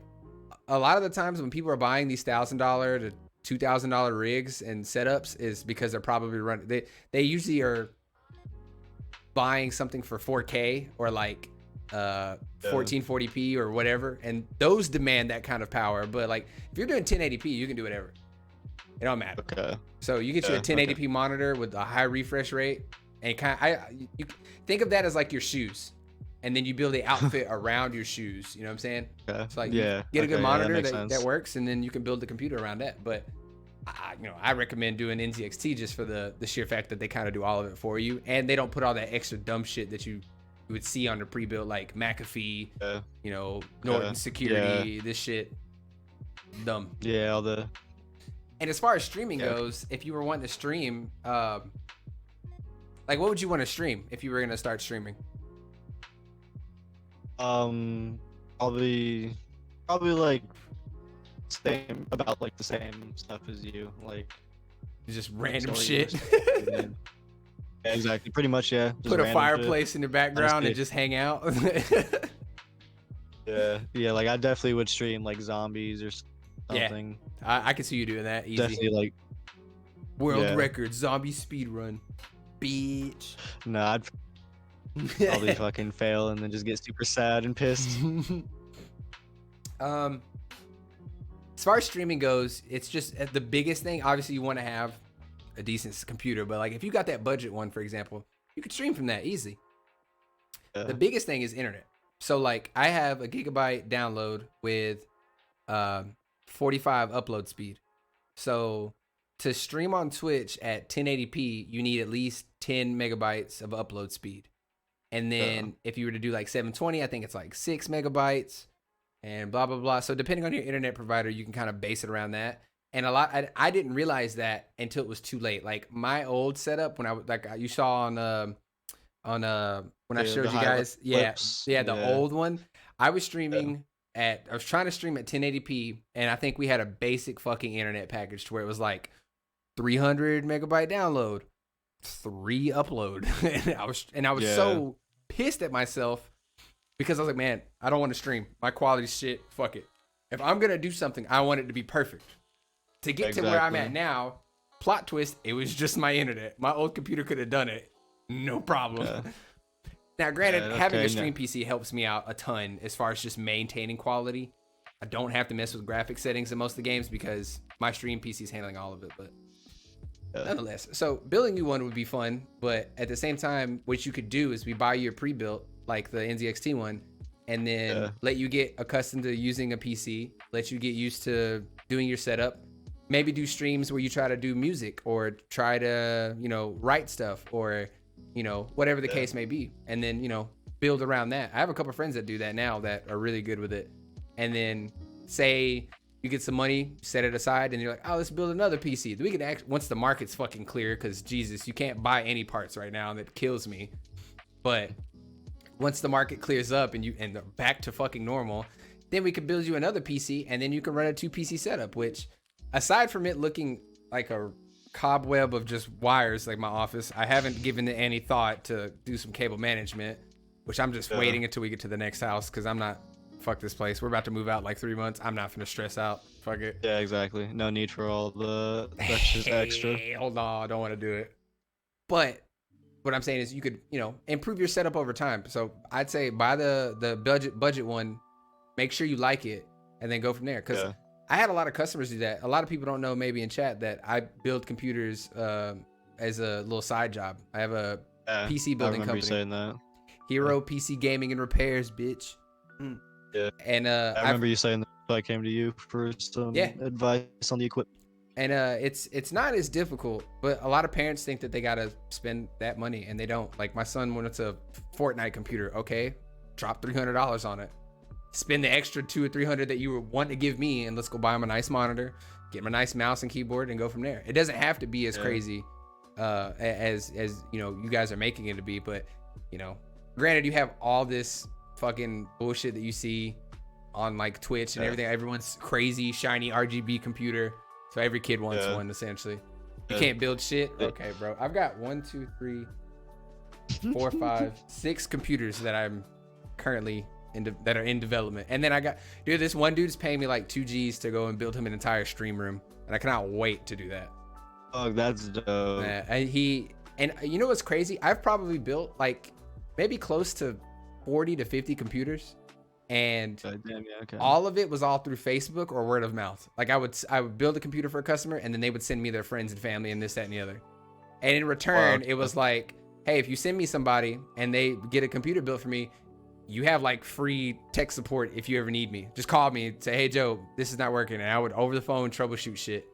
a lot of the times when people are buying these $1,000 to $2,000 rigs and setups is because they're probably running. They usually are buying something for 4K or like 1440p or whatever, and those demand that kind of power. But like if you're doing 1080p, you can do whatever. It don't matter. Okay. So you get you a 1080p monitor with a high refresh rate, and you think of that as like your shoes, and then you build the outfit around your shoes. You know what I'm saying? Okay. So like get a good monitor that works, and then you can build the computer around that. But I recommend doing NZXT just for the sheer fact that they kind of do all of it for you, and they don't put all that extra dumb shit that you would see on the pre-built like McAfee, Norton Security, this shit, dumb. Yeah, all the. And as far as streaming goes, if you were wanting to stream, like what would you want to stream if you were gonna start streaming? Probably like about the same stuff as you, like just random shit. Yeah, exactly, pretty much. Yeah, just put a fireplace in the background and just hang out. yeah, like I definitely would stream like zombies or something. I can see you doing that easy. Definitely like world record zombie speed run. Bitch. No, I'd probably fucking fail and then just get super sad and pissed. As far as streaming goes, it's just the biggest thing. Obviously, you want to have a decent computer, but like if you got that budget one, for example, you could stream from that easy. The biggest thing is internet. So like I have a gigabyte download with 45 upload speed. So to stream on Twitch at 1080p, you need at least 10 megabytes of upload speed. And then if you were to do like 720, I think it's like 6 megabytes and blah, blah, blah. So depending on your internet provider, you can kind of base it around that. And I didn't realize that until it was too late. Like my old setup when you saw on when I showed you guys, the old one, I was streaming I was trying to stream at 1080p, and I think we had a basic fucking internet package to where it was like 300 megabyte download, 3 upload, and I was so pissed at myself because I was like, man, I don't want to stream. My quality shit, fuck it. If I'm gonna do something, I want it to be perfect. To get to where I'm at now, plot twist, it was just my internet. My old computer could have done it, no problem. Now, granted, having a stream PC helps me out a ton as far as just maintaining quality. I don't have to mess with graphic settings in most of the games because my stream PC is handling all of it. But nonetheless, so building you one would be fun. But at the same time, what you could do is we buy you a pre-built, like the NZXT one, and then let you get accustomed to using a PC, let you get used to doing your setup. Maybe do streams where you try to do music or try to, write stuff or whatever the case may be. And then, build around that. I have a couple of friends that do that now that are really good with it. And then say you get some money, set it aside, and you're like, oh, let's build another PC. We can once the market's fucking clear, because Jesus, you can't buy any parts right now, and that kills me. But once the market clears up and they're back to fucking normal, then we can build you another PC, and then you can run a 2 PC setup, which aside from it looking like a cobweb of just wires like my office, I haven't given it any thought to do some cable management, which I'm just waiting until we get to the next house, because I'm not, fuck this place, we're about to move out in like 3 months. I'm not gonna stress out. Fuck it. Yeah, exactly. No need for all that's just extra. Hold on, I don't want to do it. But what I'm saying is you could improve your setup over time. So I'd say buy the budget one, make sure you like it, and then go from there. Because I had a lot of customers do that. A lot of people don't know, maybe in chat, that I build computers as a little side job. I have a PC building company. You saying that. Hero PC Gaming and Repairs, bitch. Yeah. And I remember you saying that I came to you for some advice on the equipment. And it's not as difficult, but a lot of parents think that they gotta spend that money, and they don't. Like my son wanted a Fortnite computer. Okay, drop $300 on it. Spend the extra $200 or $300 that you want to give me, and let's go buy him a nice monitor, get him a nice mouse and keyboard, and go from there. It doesn't have to be as crazy as you guys are making it to be, but granted, you have all this fucking bullshit that you see on like Twitch and everything. Everyone's crazy shiny RGB computer, so every kid wants one essentially. You can't build shit. Okay, bro. I've got 1, 2, 3, 4, 5, 6 computers that I'm currently that are in development. And then I got, this one dude's paying me like 2 G's to go and build him an entire stream room, and I cannot wait to do that. Oh, that's dope. And you know what's crazy? I've probably built like maybe close to 40 to 50 computers, and all of it was all through Facebook or word of mouth. Like I would build a computer for a customer, and then they would send me their friends and family and this, that, and the other. And in return, it was like, hey, if you send me somebody and they get a computer built for me, you have like free tech support if you ever need me. Just call me and say, hey Joe, this is not working. And I would over the phone troubleshoot shit.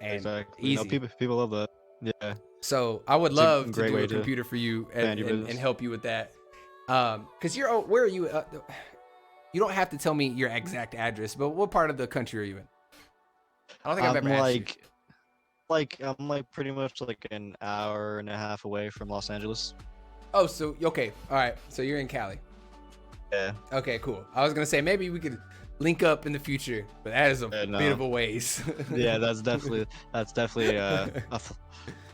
And easy. People love that. Yeah. So I would love to do a computer for you and help you with that. Cause where are you? You don't have to tell me your exact address, but what part of the country are you in? I don't think I've ever asked you. I'm like pretty much like an hour and a half away from Los Angeles. Oh, so okay, all right. So you're in Cali. Yeah. Okay, cool. I was gonna say maybe we could link up in the future, but that is a bit of a ways. Yeah, that's definitely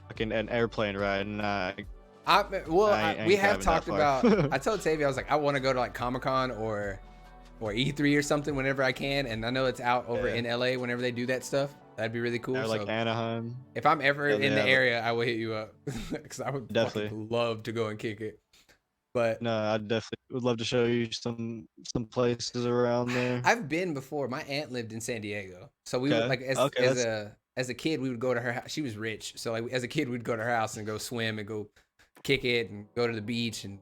fucking an airplane ride, and we have talked about. I told Tavia, I was like, I want to go to like Comic-Con or E3 or something whenever I can, and I know it's out over in LA whenever they do that stuff. That'd be really cool. Or like so Anaheim. if I'm ever Yeah, in they the have area, I will hit you up because I would Definitely. fucking love to go and kick it. But No, I definitely would love to show you some places around there. I've been before. My aunt lived in San Diego, so we would Okay. like Okay, that's as a kid we would go to her house. She was rich, so like as a kid we'd go to her house and go swim and go kick it and go to the beach and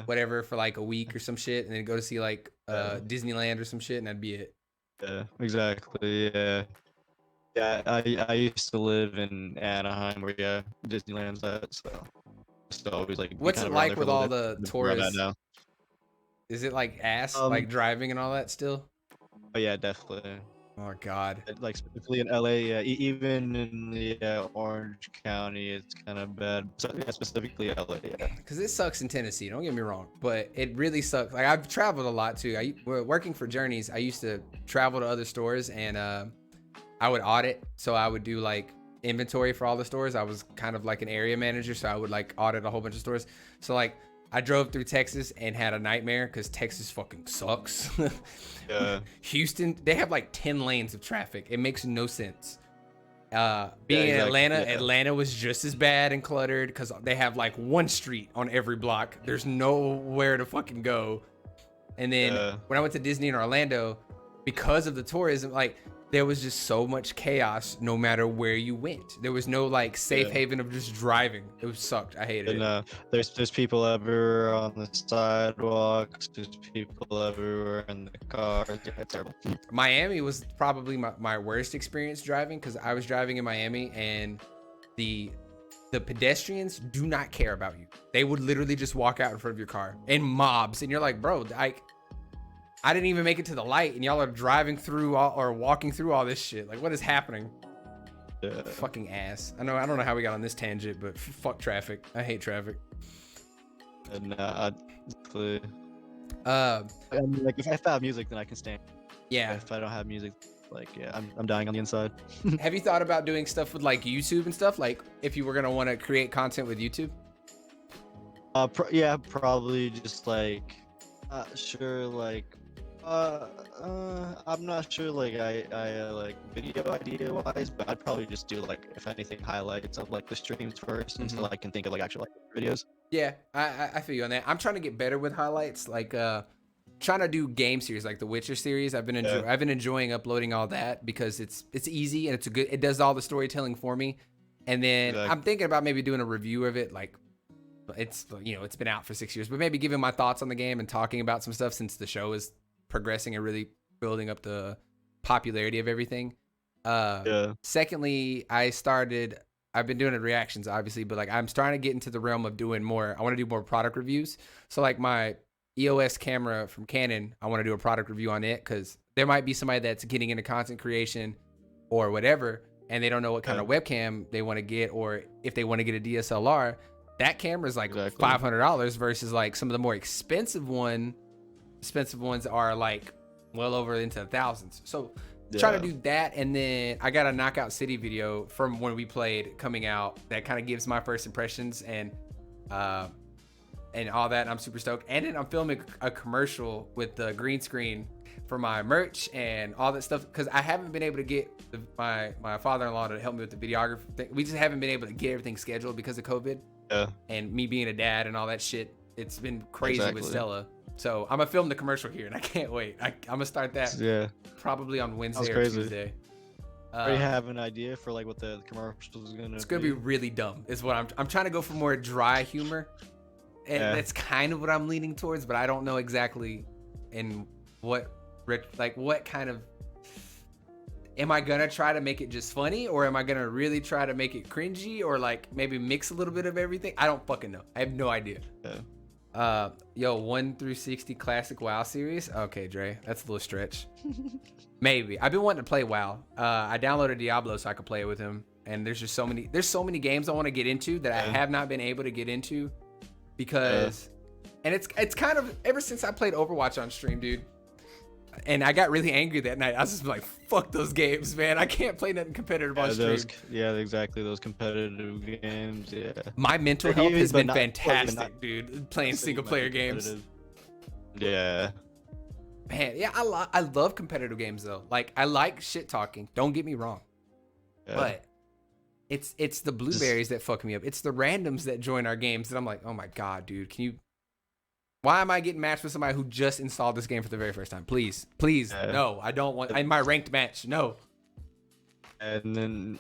whatever for like a week or some shit, and then go to see like Disneyland or some shit, and that'd be it. Yeah, exactly. Yeah. Yeah, I used to live in Anaheim where Disneyland's at, so just always like be What's kind it of around like there for a with little all bit. the Where I'm at tourists? now. Is it like ass, Um, like driving and all that still? oh yeah, definitely. Oh God. Like specifically in LA, yeah, even in the Orange County, it's kind of bad. So, yeah, specifically LA, yeah. Because it sucks in Tennessee. Don't get me wrong, but it really sucks. Like I've traveled a lot too. Working for Journeys. I used to travel to other stores and I would audit. So I would do like inventory for all the stores. I was kind of like an area manager, so I would like audit a whole bunch of stores. So like I drove through Texas and had a nightmare because Texas fucking sucks. Yeah. Houston, they have like 10 lanes of traffic. It makes no sense. Being exactly. in Atlanta was just as bad and cluttered because they have like one street on every block. There's nowhere to fucking go. And then when I went to Disney in Orlando, because of the tourism, like there was just so much chaos no matter where you went. There was no like safe haven of just driving. It was sucked. I hated it. There's people everywhere on the sidewalks. There's people everywhere in the cars. Yeah, it's terrible. Miami was probably my worst experience driving because I was driving in Miami and the pedestrians do not care about you. They would literally just walk out in front of your car in mobs, and you're like, bro, I didn't even make it to the light, and y'all are driving through or walking through all this shit. Like, what is happening? Yeah. Fucking ass. I don't know how we got on this tangent, but fuck traffic. I hate traffic. And I mean, like if I have music, then I can stand. Yeah. If I don't have music, like I'm dying on the inside. Have you thought about doing stuff with like YouTube and stuff? Like, if you were gonna want to create content with YouTube? Yeah, probably just like, sure, like. I'm not sure, like, I like video idea wise, but I'd probably just do like, if anything, highlights of like the streams first until I can think of like actual like, videos. Yeah, I feel you on that. I'm trying to get better with highlights, like trying to do game series like the Witcher series. I've been enjoying uploading all that because it's easy and it does all the storytelling for me. And then I'm thinking about maybe doing a review of it, like it's been out for 6 years, but maybe giving my thoughts on the game and talking about some stuff since the show is progressing and really building up the popularity of everything. Secondly, I've been doing reactions obviously, but like I'm starting to get into the realm of doing more. I want to do more product reviews. So like my EOS camera from Canon, I want to do a product review on it because there might be somebody that's getting into content creation or whatever, and they don't know what kind of webcam they want to get, or if they want to get a DSLR. That camera is like $500 versus like some of the more expensive ones are like well over into the thousands. So trying to do that, and then I got a Knockout City video from when we played coming out that kind of gives my first impressions and all that, and I'm super stoked. And then I'm filming a commercial with the green screen for my merch and all that stuff because I haven't been able to get my father-in-law to help me with the videography thing. We just haven't been able to get everything scheduled because of COVID. And me being a dad and all that shit, it's been crazy with Stella. So I'm gonna film the commercial here, and I can't wait. I'm gonna start that probably on Wednesday or Tuesday. Do you have an idea for like what the commercial is gonna? It's gonna be really dumb. Is what I'm trying to go for more dry humor, and that's kind of what I'm leaning towards. But I don't know exactly in what kind of. Am I gonna try to make it just funny, or am I gonna really try to make it cringy, or like maybe mix a little bit of everything? I don't fucking know. I have no idea. 1 through 60 classic WoW series. Okay, Dre, that's a little stretch. Maybe. I've been wanting to play WoW. I downloaded Diablo so I could play it with him, and there's so many games I want to get into that I have not been able to get into because, and it's kind of ever since I played Overwatch on stream, dude. And I got really angry that night. I was just like, fuck those games, man. I can't play nothing competitive on stream. Exactly. Those competitive games, My mental health has been fantastic, dude, playing single-player games. Yeah. Man, I love competitive games, though. Like, I like shit-talking. Don't get me wrong. But it's the blueberries that fuck me up. It's the randoms that join our games that I'm like, oh my god, dude, can you? Why am I getting matched with somebody who just installed this game for the very first time? Please, no, I don't want. In my ranked match, no. And then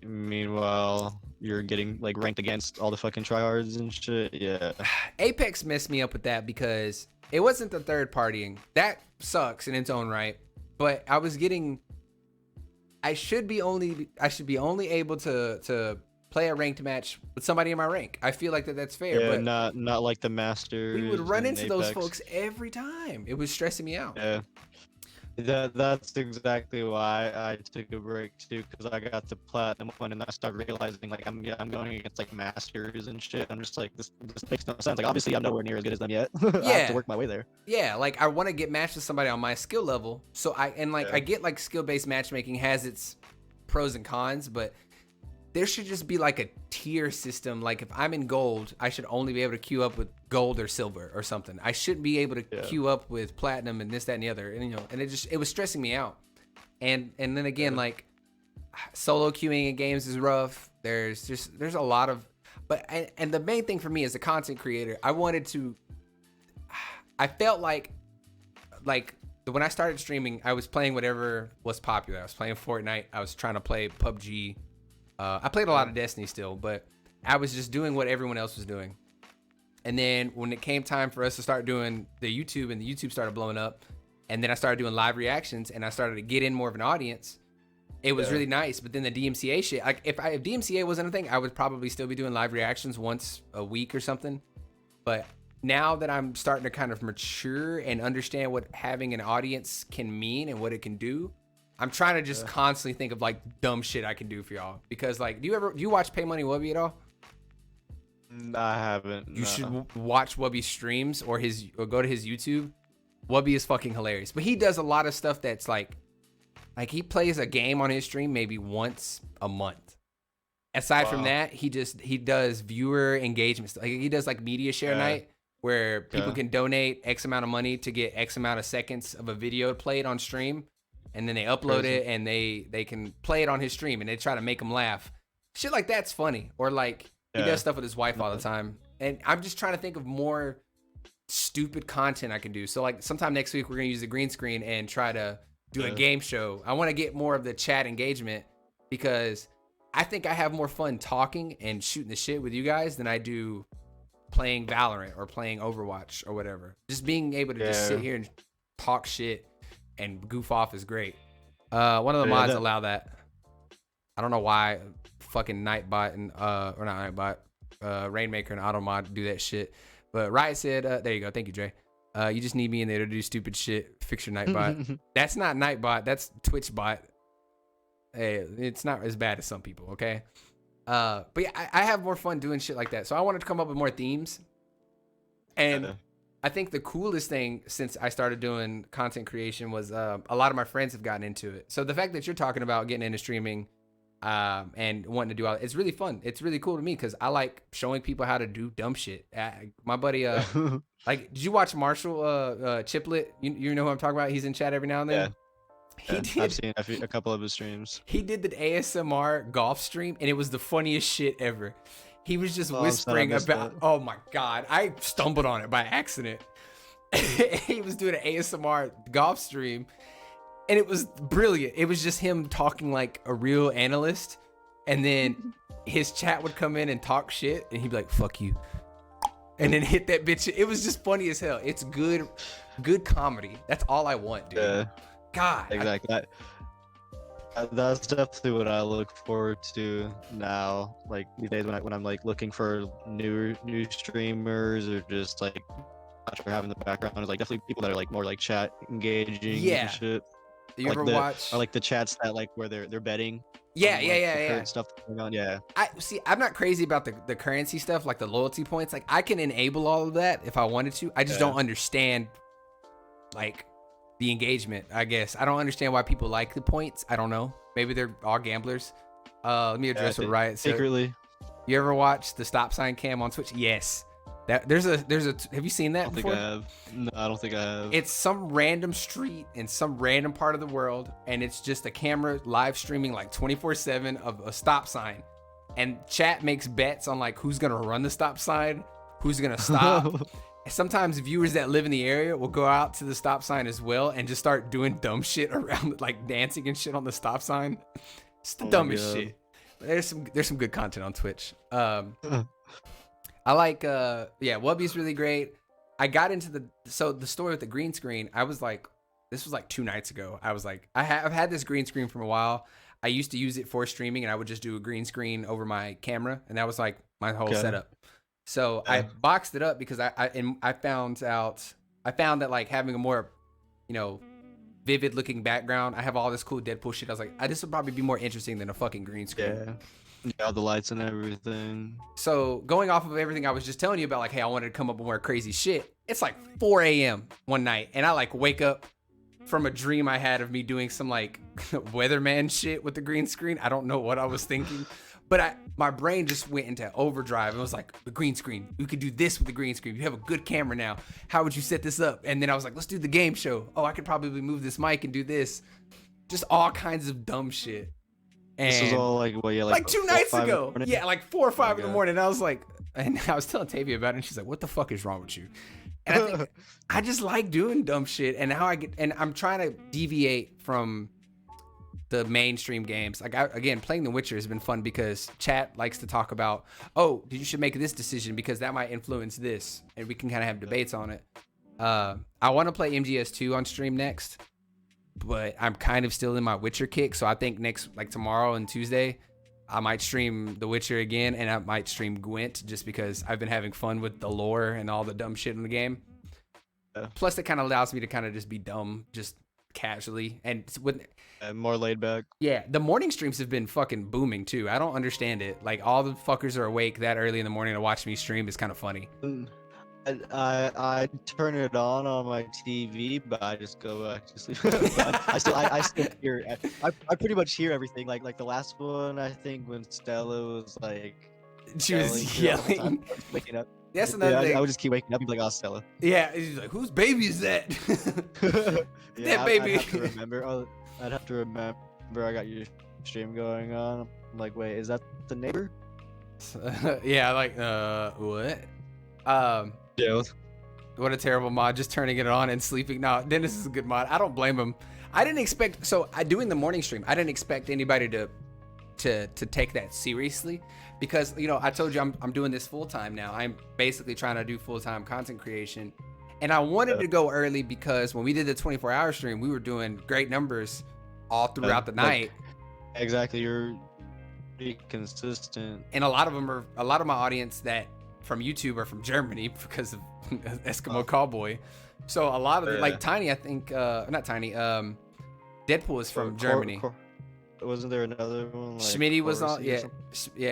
meanwhile you're getting like ranked against all the fucking tryhards and shit. Yeah. Apex messed me up with that because it wasn't the third partying. That sucks in its own right. But I should be only able to play a ranked match with somebody in my rank. I feel like that's fair. Yeah, but not like the Masters. we would run into those Apex. folks every time. It was stressing me out. Yeah. That's exactly why I took a break too, because I got to platinum one and I started realizing like I'm going against like masters and shit. I'm just like this makes no sense. Like obviously I'm nowhere near as good as them yet. I have to work my way there. Yeah, like I want to get matched with somebody on my skill level. So I get like skill-based matchmaking has its pros and cons, but there should just be like a tier system. Like if I'm in gold, I should only be able to queue up with gold or silver or something. I shouldn't be able to queue up with platinum and this, that, and the other. And and it was stressing me out. And then again, like solo queuing in games is rough. There's a lot of, and the main thing for me as a content creator, I felt like when I started streaming, I was playing whatever was popular. I was playing Fortnite. I was trying to play PUBG. I played a lot of Destiny still, but I was just doing what everyone else was doing. And then when it came time for us to start doing the YouTube, and the YouTube started blowing up, and then I started doing live reactions, and I started to get in more of an audience, it was really nice. But then the DMCA shit, like if DMCA wasn't a thing, I would probably still be doing live reactions once a week or something. But now that I'm starting to kind of mature and understand what having an audience can mean and what it can do, I'm trying to just constantly think of like dumb shit I can do for y'all. Because like, do you watch Pay Money Wubby at all? I haven't. You should watch Wubby's streams or go to his YouTube. Wubby is fucking hilarious. But he does a lot of stuff that's like he plays a game on his stream maybe once a month. Aside from that, he does viewer engagement. Like he does like media share night where people can donate X amount of money to get X amount of seconds of a video played on stream. And then they upload it and they can play it on his stream and they try to make him laugh. Shit like that's funny. Or like he does stuff with his wife all the time. And I'm just trying to think of more stupid content I can do. So like sometime next week we're gonna use the green screen and try to do a game show. I want to get more of the chat engagement because I think I have more fun talking and shooting the shit with you guys than I do playing Valorant or playing Overwatch or whatever. Just being able to just sit here and talk shit and goof off is great. One of the mods allow that. I don't know why fucking Nightbot and or not Nightbot, Rainmaker and AutoMod do that shit. But Riot said, there you go, thank you, Dre. You just need me in there to do stupid shit. Fix your Nightbot. That's not Nightbot. That's TwitchBot. Hey, it's not as bad as some people. Okay. But yeah, I have more fun doing shit like that. So I wanted to come up with more themes. And I think the coolest thing since I started doing content creation was a lot of my friends have gotten into it. So the fact that you're talking about getting into streaming and wanting to do all, it's really fun. It's really cool to me because I like showing people how to do dumb shit. My buddy, like, did you watch Marshall Chiplet? You know who I'm talking about? He's in chat every now and then. I've seen a couple of his streams. He did the ASMR golf stream, and it was the funniest shit ever. He was just whispering about, oh my God, I stumbled on it by accident. He was doing an ASMR golf stream, and it was brilliant. It was just him talking like a real analyst, and then his chat would come in and talk shit, and he'd be like, fuck you. And then hit that bitch. It was just funny as hell. It's good comedy. That's all I want, dude. God. Exactly. That's definitely what I look forward to now. Like these days when I'm like looking for new streamers or just like having the background is like definitely people that are like more like chat engaging and shit. You ever watch or like the chats that like where they're betting? Yeah. Stuff going on. Yeah. I'm not crazy about the currency stuff, like the loyalty points. Like I can enable all of that if I wanted to. I just don't understand like the engagement, I guess. I don't understand why people like the points. I don't know. Maybe they're all gamblers. Let me address what Riot said. Secretly. You ever watch the stop sign cam on Twitch? Yes. There's a have you seen that before? I have. No, I don't think I have. It's some random street in some random part of the world, and it's just a camera live streaming like 24/7 of a stop sign, and chat makes bets on like who's gonna run the stop sign, who's gonna stop. Sometimes viewers that live in the area will go out to the stop sign as well and just start doing dumb shit around, like dancing and shit on the stop sign. It's the dumbest shit. There's some good content on Twitch. I like Wubby's really great. I got into the story with the green screen. I was like, this was like 2 nights ago. I was like, I've had this green screen for a while. I used to use it for streaming, and I would just do a green screen over my camera, and that was like my whole setup. So I boxed it up because I found that like having a more, vivid looking background. I have all this cool Deadpool shit. I was like, this would probably be more interesting than a fucking green screen. Yeah, the lights and everything. So going off of everything I was just telling you about, like, hey, I wanted to come up with more crazy shit. It's like 4 a.m. one night, and I like wake up from a dream I had of me doing some like weatherman shit with the green screen. I don't know what I was thinking. But my brain just went into overdrive. It was like, the green screen. You could do this with the green screen. You have a good camera now. How would you set this up? And then I was like, let's do the game show. Oh, I could probably move this mic and do this. Just all kinds of dumb shit. And this was all like, like 2 nights ago. Yeah, like 4 or 5 in the morning. And I was like, and I was telling Tavia about it, and she's like, what the fuck is wrong with you? And I think I just like doing dumb shit. And I'm trying to deviate from the mainstream games. Like, again, playing The Witcher has been fun because chat likes to talk about, oh, you should make this decision because that might influence this, and we can kind of have debates on it. I want to play MGS2 on stream next, but I'm kind of still in my Witcher kick, so I think tomorrow and Tuesday, I might stream The Witcher again, and I might stream Gwent just because I've been having fun with the lore and all the dumb shit in the game. Plus, it kind of allows me to kind of just be dumb, just casually, and more laid back. Yeah, the morning streams have been fucking booming too. I don't understand it. Like, all the fuckers are awake that early in the morning to watch me stream is kind of funny. I turn it on my TV, but I just go back to sleep. I still hear. I pretty much hear everything. Like the last one, I think, when Stella was like, she was yelling, waking up. That's another thing. I would just keep waking up and be like, oh, Stella. Yeah, he's like, whose baby is that? Yeah, that baby. I'd have to remember I got your stream going on. I'm like, wait, is that the neighbor? Yeah, like, what? Yeah. What a terrible mod, just turning it on and sleeping. No, Dennis is a good mod. I don't blame him. I didn't expect, doing the morning stream, I didn't expect anybody to take that seriously because, I told you I'm doing this full-time now. I'm basically trying to do full-time content creation. And I wanted to go early because when we did the 24-hour stream, we were doing great numbers all throughout the night. Exactly. You're pretty consistent. And a lot of my audience that from YouTube are from Germany because of Eskimo Cowboy. So a lot of like Tiny, I think, not Tiny, Deadpool is from Germany. Wasn't there another one? Like Schmitty was on, yeah,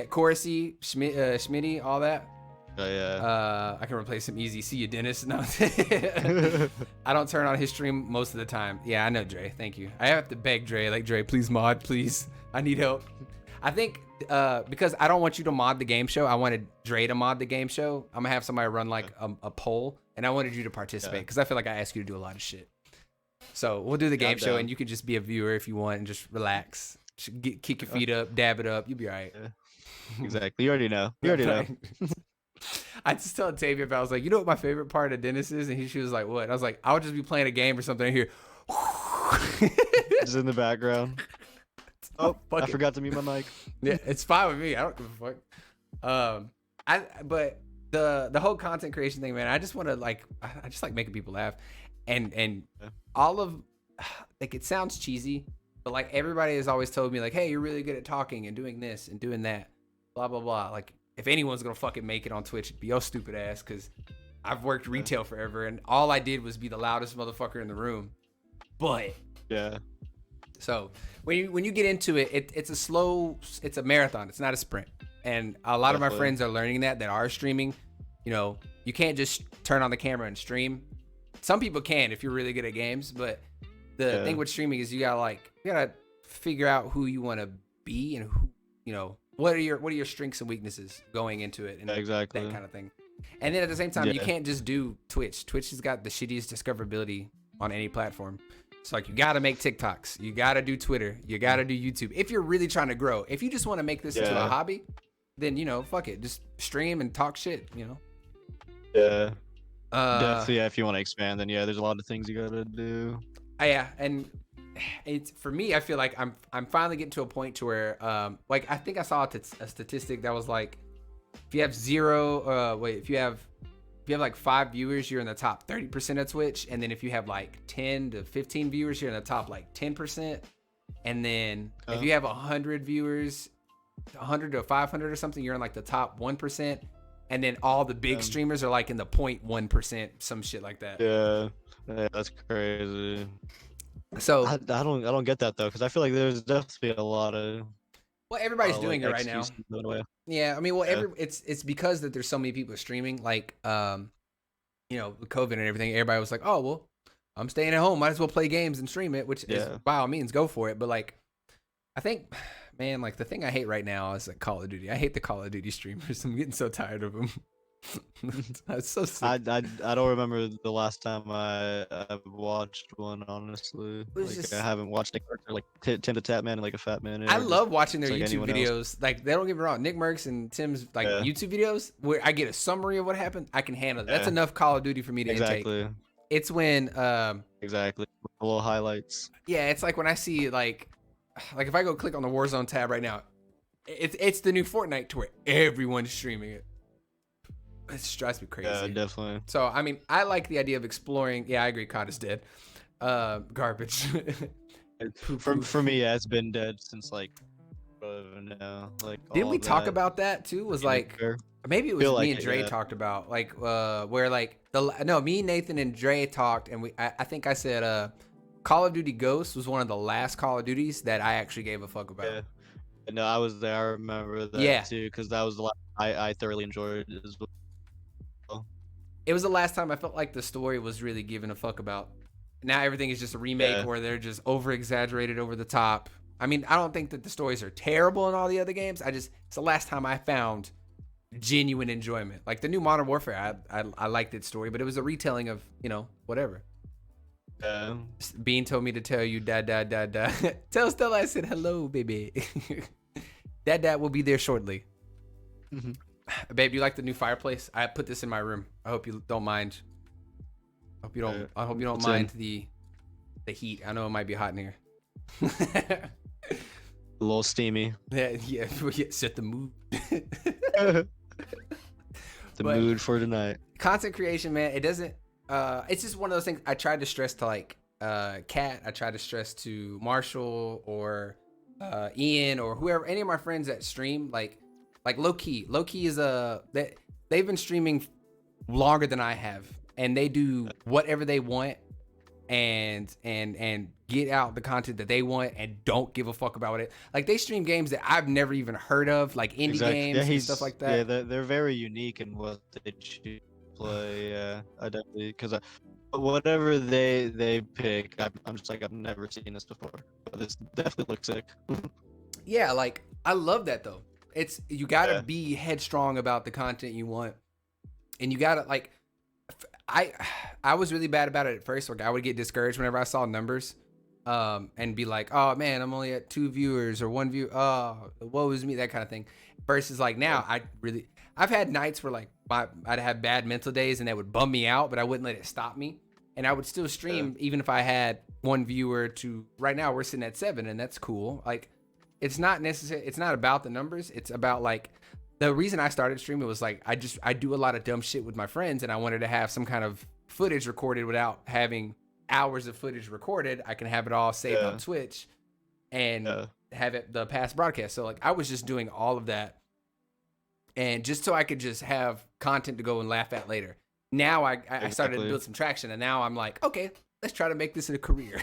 Chorusy, Schmitty, all that. Oh, yeah. I can replace him easy. See you, Dennis. No, I don't turn on his stream most of the time. Yeah, I know, Dre. Thank you. I have to beg Dre, like, Dre, please mod, please. I need help. I think because I don't want you to mod the game show, I wanted Dre to mod the game show. I'm gonna have somebody run like a poll, and I wanted you to participate because I feel like I ask you to do a lot of shit. So we'll do the game show, and you can just be a viewer if you want and just relax, kick your feet up, dab it up. You'll be all right. Yeah. Exactly. You already know. You already know. I just told Tavia about, I was like, you know what my favorite part of Dennis is? And she was like, what? And I was like, I would just be playing a game or something and hear just in the background. Oh, I forgot to mute my mic. Yeah, it's fine with me. I don't give a fuck. But the whole content creation thing, man, I just want to I just like making people laugh, and all of like, it sounds cheesy, but like everybody has always told me like, hey, you're really good at talking and doing this and doing that, blah blah blah. Like, if anyone's gonna fucking make it on Twitch, it'd be your stupid ass, because I've worked retail forever and all I did was be the loudest motherfucker in the room. But yeah. So when you get into it, it's a marathon. It's not a sprint. And a lot of my friends are learning that are streaming. You can't just turn on the camera and stream. Some people can if you're really good at games, but the thing with streaming is you gotta figure out who you want to be and who, what are your strengths and weaknesses going into it, and exactly that kind of thing. And then at the same time, you Yeah. can't just do Twitch. Twitch has got the shittiest discoverability on any platform. It's like you got to make TikToks, you got to do Twitter, you got to do YouTube. If you're really trying to grow, if you just want to make this into a hobby, then fuck it, just stream and talk shit. Yeah. Definitely. Yeah, if you want to expand, then there's a lot of things you gotta do. Yeah, and it's for me. I feel like I'm finally getting to a point to where like I think I saw a statistic that was like if you have if you have like 5 viewers, you're in the top 30% of Twitch, and then if you have like 10 to 15 viewers, you're in the top like 10%, and then if you have 100 viewers, 100 to 500 or something, you're in like the top 1%, and then all the big streamers are like in the 0.1%, some shit like that. Yeah, that's crazy. So I don't get that though, because I feel like there's definitely a lot of everybody's doing like, it right now. Yeah, I mean, it's because that there's so many people streaming, like with COVID and everything. Everybody was like, oh well, I'm staying at home, might as well play games and stream it, which is by all means go for it. But like, I think, man, like the thing I hate right now is like Call of Duty. I hate the Call of Duty streamers. I'm getting so tired of them. It's so sick. I don't remember the last time I've watched one, honestly. Like, I haven't watched Nick Merckx or like Tim the Tatman and like a Fat Man. I love watching their YouTube videos. Like, they don't get me wrong, Nick Merckx and Tim's like YouTube videos where I get a summary of what happened. I can handle it. That's enough Call of Duty for me to intake. It's when exactly little highlights. Yeah, it's like when I see like if I go click on the Warzone tab right now, it's the new Fortnite to where everyone's streaming it. It drives me crazy. Yeah, definitely. So, I mean, I like the idea of exploring. Yeah, I agree. COD is dead. Garbage. For me, it's been dead since like now. Like, didn't we talk about that too? Was like maybe it was me and Dre talked about like where like me, Nathan, and Dre talked, and I think I said Call of Duty Ghosts was one of the last Call of Duties that I actually gave a fuck about. Yeah. No, I was there. I remember that too, because that was the last I thoroughly enjoyed it as well. It was the last time I felt like the story was really given a fuck about. Now everything is just a remake where they're just over exaggerated, over the top. I mean, I don't think that the stories are terrible in all the other games. It's the last time I found genuine enjoyment. Like the new Modern Warfare, I liked its story, but it was a retelling of whatever. Bean told me to tell you, dad. Tell Stella I said hello, baby. Dad will be there shortly. Mm-hmm. Babe, you like the new fireplace? I put this in my room. I hope you don't mind. I hope you don't mind the heat. I know it might be hot in here. A little steamy. Yeah. Set the mood. The mood for tonight. Content creation, man. It doesn't. It's just one of those things. I tried to stress to like Kat. I tried to stress to Marshall or Ian or whoever. Any of my friends that stream, like low key is they've been streaming longer than I have, and they do whatever they want and get out the content that they want and don't give a fuck about it. Like they stream games that I've never even heard of, like indie games and stuff like that. Yeah, they're very unique in what they choose to play. Yeah, I definitely, because whatever they pick, I'm just like, I've never seen this before, but this definitely looks sick. Yeah, like I love that though. It's you gotta be headstrong about the content you want, and you gotta like. I was really bad about it at first. Like I would get discouraged whenever I saw numbers, and be like, "Oh man, I'm only at 2 viewers or 1 view. Oh, woe is me," that kind of thing. Versus like now, I've had nights where like I'd have bad mental days and that would bum me out, but I wouldn't let it stop me, and I would still stream even if I had 1 viewer to. Right now, we're sitting at 7, and that's cool. Like. It's not necessary. It's not about the numbers. It's about like the reason I started streaming was like I do a lot of dumb shit with my friends, and I wanted to have some kind of footage recorded without having hours of footage recorded. I can have it all saved on Twitch and have it the past broadcast. So like I was just doing all of that, and just so I could just have content to go and laugh at later. Now I started to build some traction, and now I'm like, okay, let's try to make this a career.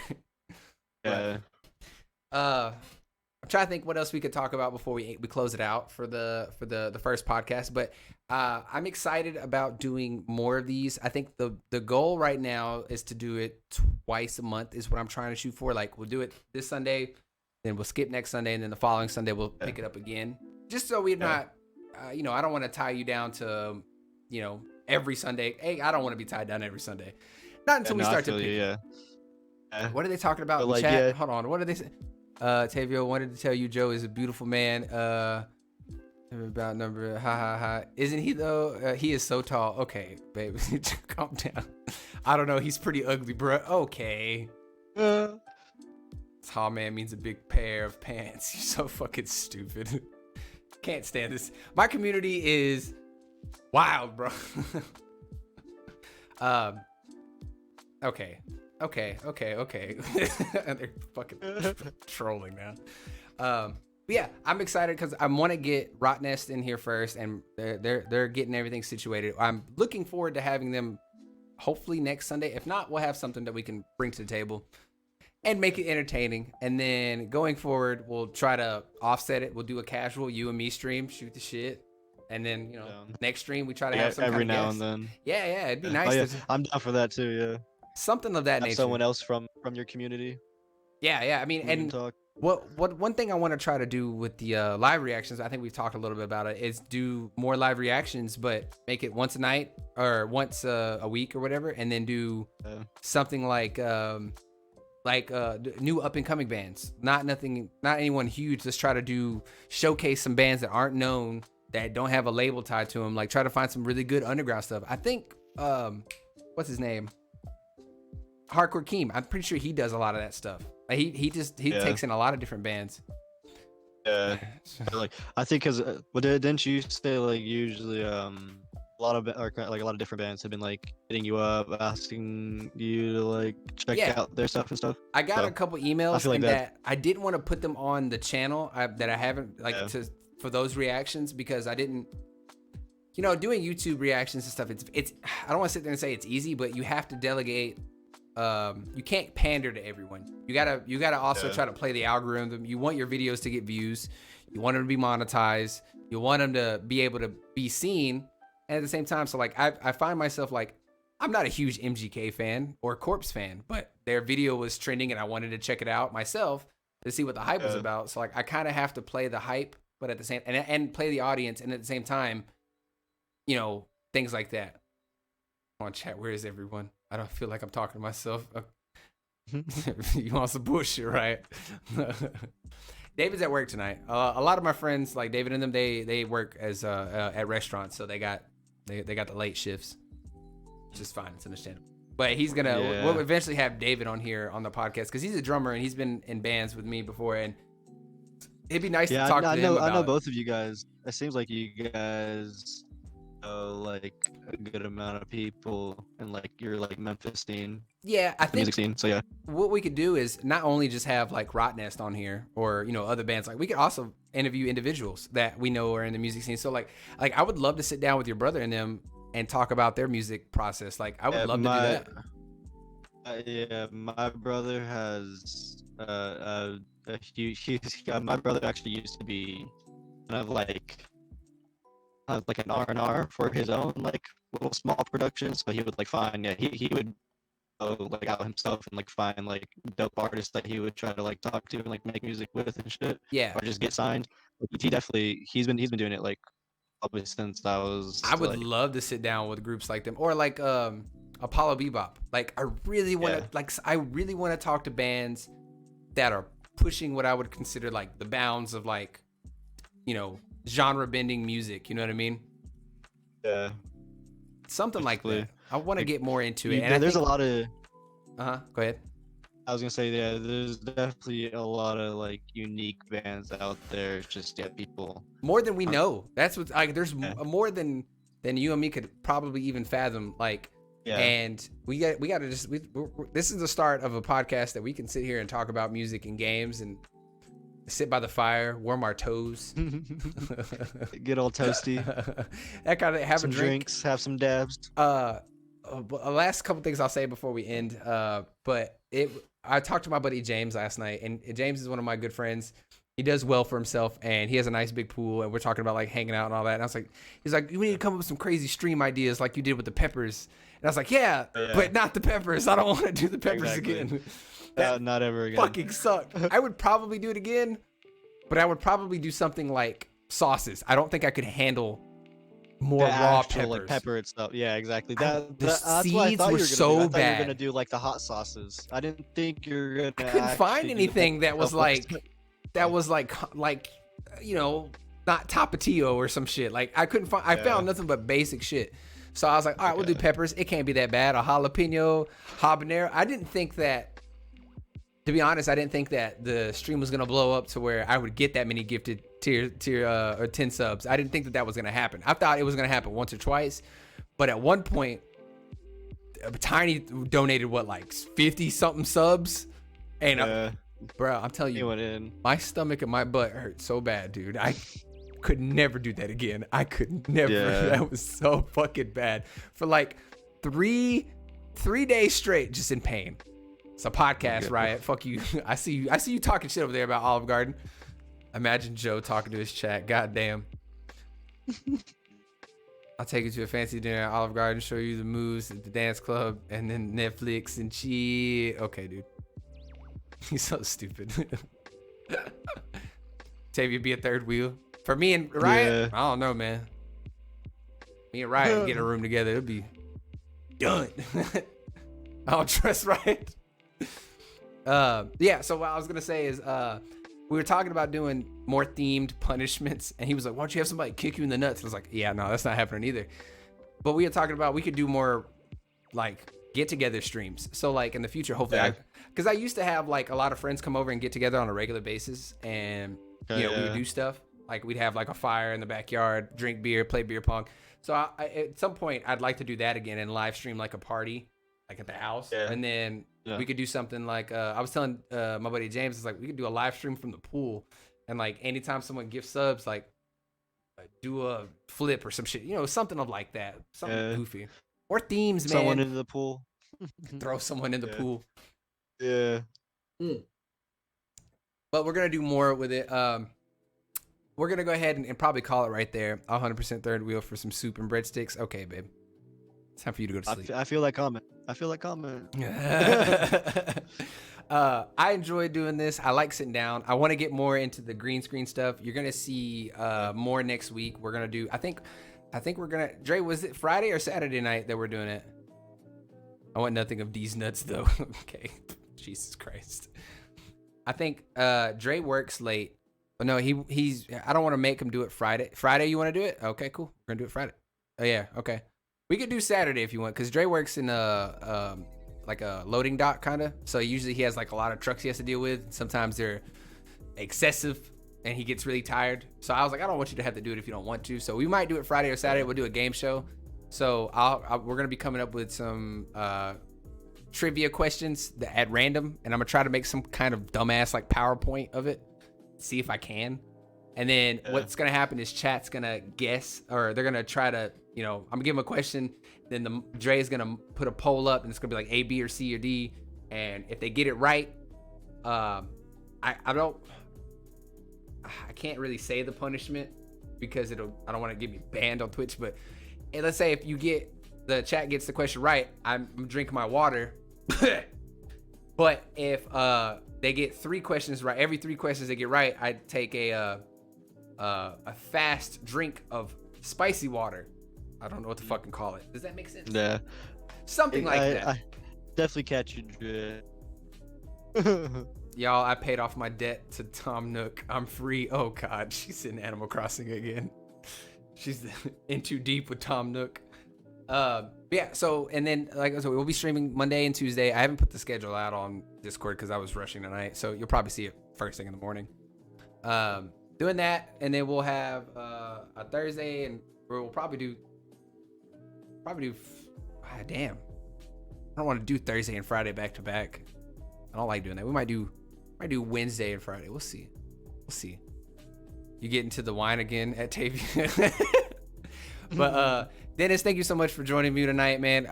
I'm trying to think what else we could talk about before we close it out for the first podcast. But I'm excited about doing more of these. I think the goal right now is to do it twice a month is what I'm trying to shoot for. Like we'll do it this Sunday, then we'll skip next Sunday, and then the following Sunday we'll pick it up again. Just so we're not, I don't want to tie you down to you know, every Sunday. Hey, I don't want to be tied down every Sunday. Not until we start to pick. Yeah. What are they talking about in chat? Hold on. What are they saying? Tavio wanted to tell you Joe is a beautiful man. About number, ha ha ha. Isn't he though? He is so tall. Okay, babe, calm down. I don't know. He's pretty ugly, bro. Okay. Tall man means a big pair of pants. You're so fucking stupid. Can't stand this. My community is wild, bro. Okay. They're fucking trolling now. But yeah, I'm excited because I want to get Rot Nest in here first, and they're getting everything situated. I'm looking forward to having them hopefully next Sunday. If not, we'll have something that we can bring to the table and make it entertaining. And then going forward, we'll try to offset it. We'll do a casual you and me stream, shoot the shit. And then, you know, next stream, we try to have some every kind of now guest. and then. Yeah, it'd be nice. I'm down for that too, yeah. Something of that nature. Someone else from your community. Yeah. I mean, and one thing I want to try to do with the live reactions, I think we've talked a little bit about it, is do more live reactions, but make it once a night or once a week or whatever, and then do something like new up and coming bands. Not anyone huge. Let's try to showcase some bands that aren't known, that don't have a label tied to them. Like try to find some really good underground stuff. I think what's his name? Hardcore Keem. I'm pretty sure he does a lot of that stuff. Like he takes in a lot of different bands. Yeah, like I think because didn't you say like usually a lot of different bands have been like hitting you up, asking you to like check out their stuff and stuff. I got a couple emails like that I didn't want to put them on the channel that I haven't for those reactions because I didn't. You know, doing YouTube reactions and stuff. It's I don't want to sit there and say it's easy, but you have to delegate. You can't pander to everyone. You gotta also try to play the algorithm. You want your videos to get views. You want them to be monetized. You want them to be able to be seen. And at the same time, so like I find myself like I'm not a huge MGK fan or Corpse fan, but their video was trending and I wanted to check it out myself to see what the hype was about. So like I kind of have to play the hype, but at the same and play the audience, and at the same time, you know, things like that. On chat, where is everyone? I don't feel like I'm talking to myself. You want some bullshit, right? David's at work tonight. A lot of my friends, like David and them, they work as at restaurants, so they got the late shifts, which is fine. It's understandable. But he's gonna we'll eventually have David on here on the podcast because he's a drummer and he's been in bands with me before, and it'd be nice to talk to him about. I know both of you guys. It seems like you guys like a good amount of people in like your like Memphis scene. Yeah, I think music scene. So yeah, what we could do is not only just have like Rot Nest on here or you know other bands. Like we could also interview individuals that we know are in the music scene. So like I would love to sit down with your brother and them and talk about their music process. Like I would love to do that. Yeah, my brother has a huge. My brother actually used to be kind of like an R&R for his own like little small productions. So he would like find he would go like out himself and like find like dope artists that he would try to like talk to and like make music with and shit. Yeah. Or just get signed. He's been doing it like probably since I would love to sit down with groups like them or like Apollo Bebop. Like I really want to talk to bands that are pushing what I would consider like the bounds of like, you know, genre bending music, you know what I mean? Yeah. Something like that. I want to get more into it. And there's a lot of go ahead. I was gonna say there's definitely a lot of like unique bands out there. It's just people more than we know. That's what like there's more than you and me could probably even fathom. Like and we got to just this is the start of a podcast that we can sit here and talk about music and games and sit by the fire, warm our toes, get all toasty. That kind of have some a drink. Drinks, have some dabs. Last couple things I'll say before we end. But I talked to my buddy James last night, and James is one of my good friends. He does well for himself, and he has a nice big pool, and we're talking about like hanging out and all that. And I was like, he's like, you need to come up with some crazy stream ideas like you did with the peppers. And I was like, yeah. But not the peppers. I don't want to do the peppers again. That not ever again. Fucking sucked. I would probably do it again, but I would probably do something like sauces. I don't think I could handle more raw actual peppers. like pepper and stuff. Yeah, exactly. The That's what I seeds thought were you were gonna do. so I thought you were bad. gonna do like the hot sauces. I didn't think you were gonna. I couldn't find anything that was like you know, not Tapatio or some shit. Like I couldn't find. I found nothing but basic shit. So I was like, all right, we'll do peppers. It can't be that bad. A jalapeno, habanero. I didn't think that. To be honest, I didn't think that the stream was gonna blow up to where I would get that many gifted tier or 10 subs. I didn't think that was gonna happen. I thought it was gonna happen once or twice, but at one point, Tiny donated what, like 50 something subs, and bro, I'm telling you, my stomach and my butt hurt so bad, dude. I could never do that again. I could never. That was so fucking bad for like three days straight, just in pain. It's a podcast, Riot. Fuck you. I see you talking shit over there about Olive Garden. Imagine Joe talking to his chat. God damn. I'll take you to a fancy dinner at Olive Garden, show you the moves at the dance club, and then Netflix and chill. Okay, dude. He's so stupid. Tavia be a third wheel. For me and Riot, I don't know, man. Me and Riot get a room together, it'll be done. I don't trust Riot. Yeah, so what I was gonna say is we were talking about doing more themed punishments, and he was like, why don't you have somebody kick you in the nuts? And I was like, yeah, no, that's not happening either. But we were talking about we could do more like get together streams. So like in the future, hopefully, because I used to have like a lot of friends come over and get together on a regular basis, and we would do stuff. Like we'd have like a fire in the backyard, drink beer, play beer pong. So I, at some point, I'd like to do that again and live stream like a party, like at the house, and then we could do something like I was telling my buddy James, it's like we could do a live stream from the pool, and like anytime someone gives subs, like do a flip or some shit, something of like that, something goofy, or themes, man. Someone into the pool. Throw someone in the pool. Yeah. But we're gonna do more with it. We're gonna go ahead and probably call it right there. 100% third wheel for some soup and breadsticks. Okay, babe. It's time for you to go to sleep. I feel like comment. I enjoy doing this. I like sitting down. I want to get more into the green screen stuff. You're gonna see more next week. We're gonna do. I think we're gonna. Dre, was it Friday or Saturday night that we're doing it? I want nothing of these nuts though. Okay, Jesus Christ. I think Dre works late. But no, he's. I don't want to make him do it Friday. Friday, you want to do it? Okay, cool. We're gonna do it Friday. Oh yeah, okay. We could do Saturday if you want, because Dre works in like a loading dock kind of. So usually he has like a lot of trucks he has to deal with. Sometimes they're excessive, and he gets really tired. So I was like, I don't want you to have to do it if you don't want to. So we might do it Friday or Saturday. We'll do a game show. So we're gonna be coming up with some trivia questions at random, and I'm gonna try to make some kind of dumbass like PowerPoint of it. See if I can. And then what's gonna happen is chat's gonna guess, or they're gonna try to, I'm gonna give them a question, then Dre is gonna put a poll up, and it's gonna be like A, B, or C, or D, and if they get it right, I can't really say the punishment because I don't want to get me banned on Twitch, but let's say if the chat gets the question right, I'm drinking my water. But if they get 3 questions right, every 3 questions they get right, I take a fast drink of spicy water. I don't know what to fucking call it. Does that make sense? Yeah. Something like that. I definitely catch you, Dre. Y'all, I paid off my debt to Tom Nook. I'm free. Oh God, she's in Animal Crossing again. She's in too deep with Tom Nook. Yeah, so, and then, like I said, we'll be streaming Monday and Tuesday. I haven't put the schedule out on Discord because I was rushing tonight, so you'll probably see it first thing in the morning. Doing that, and then we'll have a Thursday, and we'll probably do, damn. I don't want to do Thursday and Friday back to back. I don't like doing that. We might do Wednesday and Friday. We'll see. You get into the wine again at Tavia. But Dennis, thank you so much for joining me tonight, man.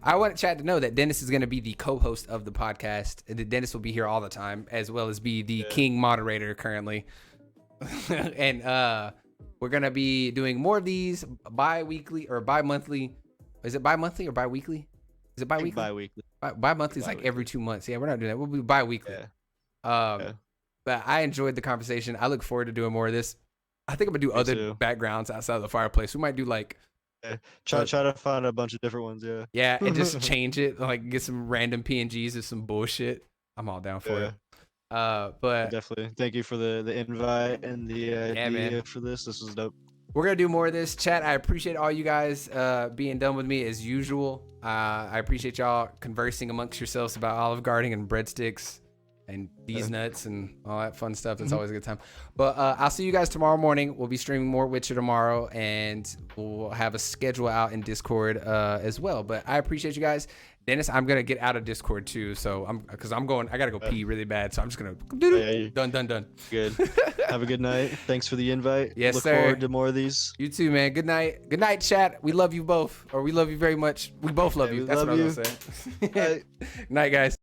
I want chat to know that Dennis is going to be the co-host of the podcast. Dennis will be here all the time, as well as be the king moderator currently. And we're going to be doing more of these bi-weekly or bi-monthly. Is it bi-monthly or bi-weekly? Is it bi-weekly? Bi-weekly. Bi-monthly is like every 2 months. Yeah, we're not doing that. We'll be bi-weekly. But I enjoyed the conversation. I look forward to doing more of this. I think I'm gonna do other too. backgrounds outside of the fireplace. We might do like try to find a bunch of different ones. yeah, and just change it, like get some random PNGs of some bullshit. I'm all down for it. But definitely thank you for the invite and the idea for this. This was dope. We're gonna do more of this, chat. I appreciate all you guys being done with me as usual. I appreciate y'all conversing amongst yourselves about Olive Garden and breadsticks and these nuts and all that fun stuff. That's always a good time. But I'll see you guys tomorrow morning. We'll be streaming more Witcher tomorrow, and we'll have a schedule out in Discord as well. But I appreciate you guys. Dennis, I'm gonna get out of Discord too, so I gotta go pee really bad, so I'm just gonna done. Good. Have a good night. Thanks for the invite. Yes, Look sir. forward to more of these. You too, man. Good night, chat. We love you both, or we love you very much. We both love you. That's what I was gonna say. Night, guys.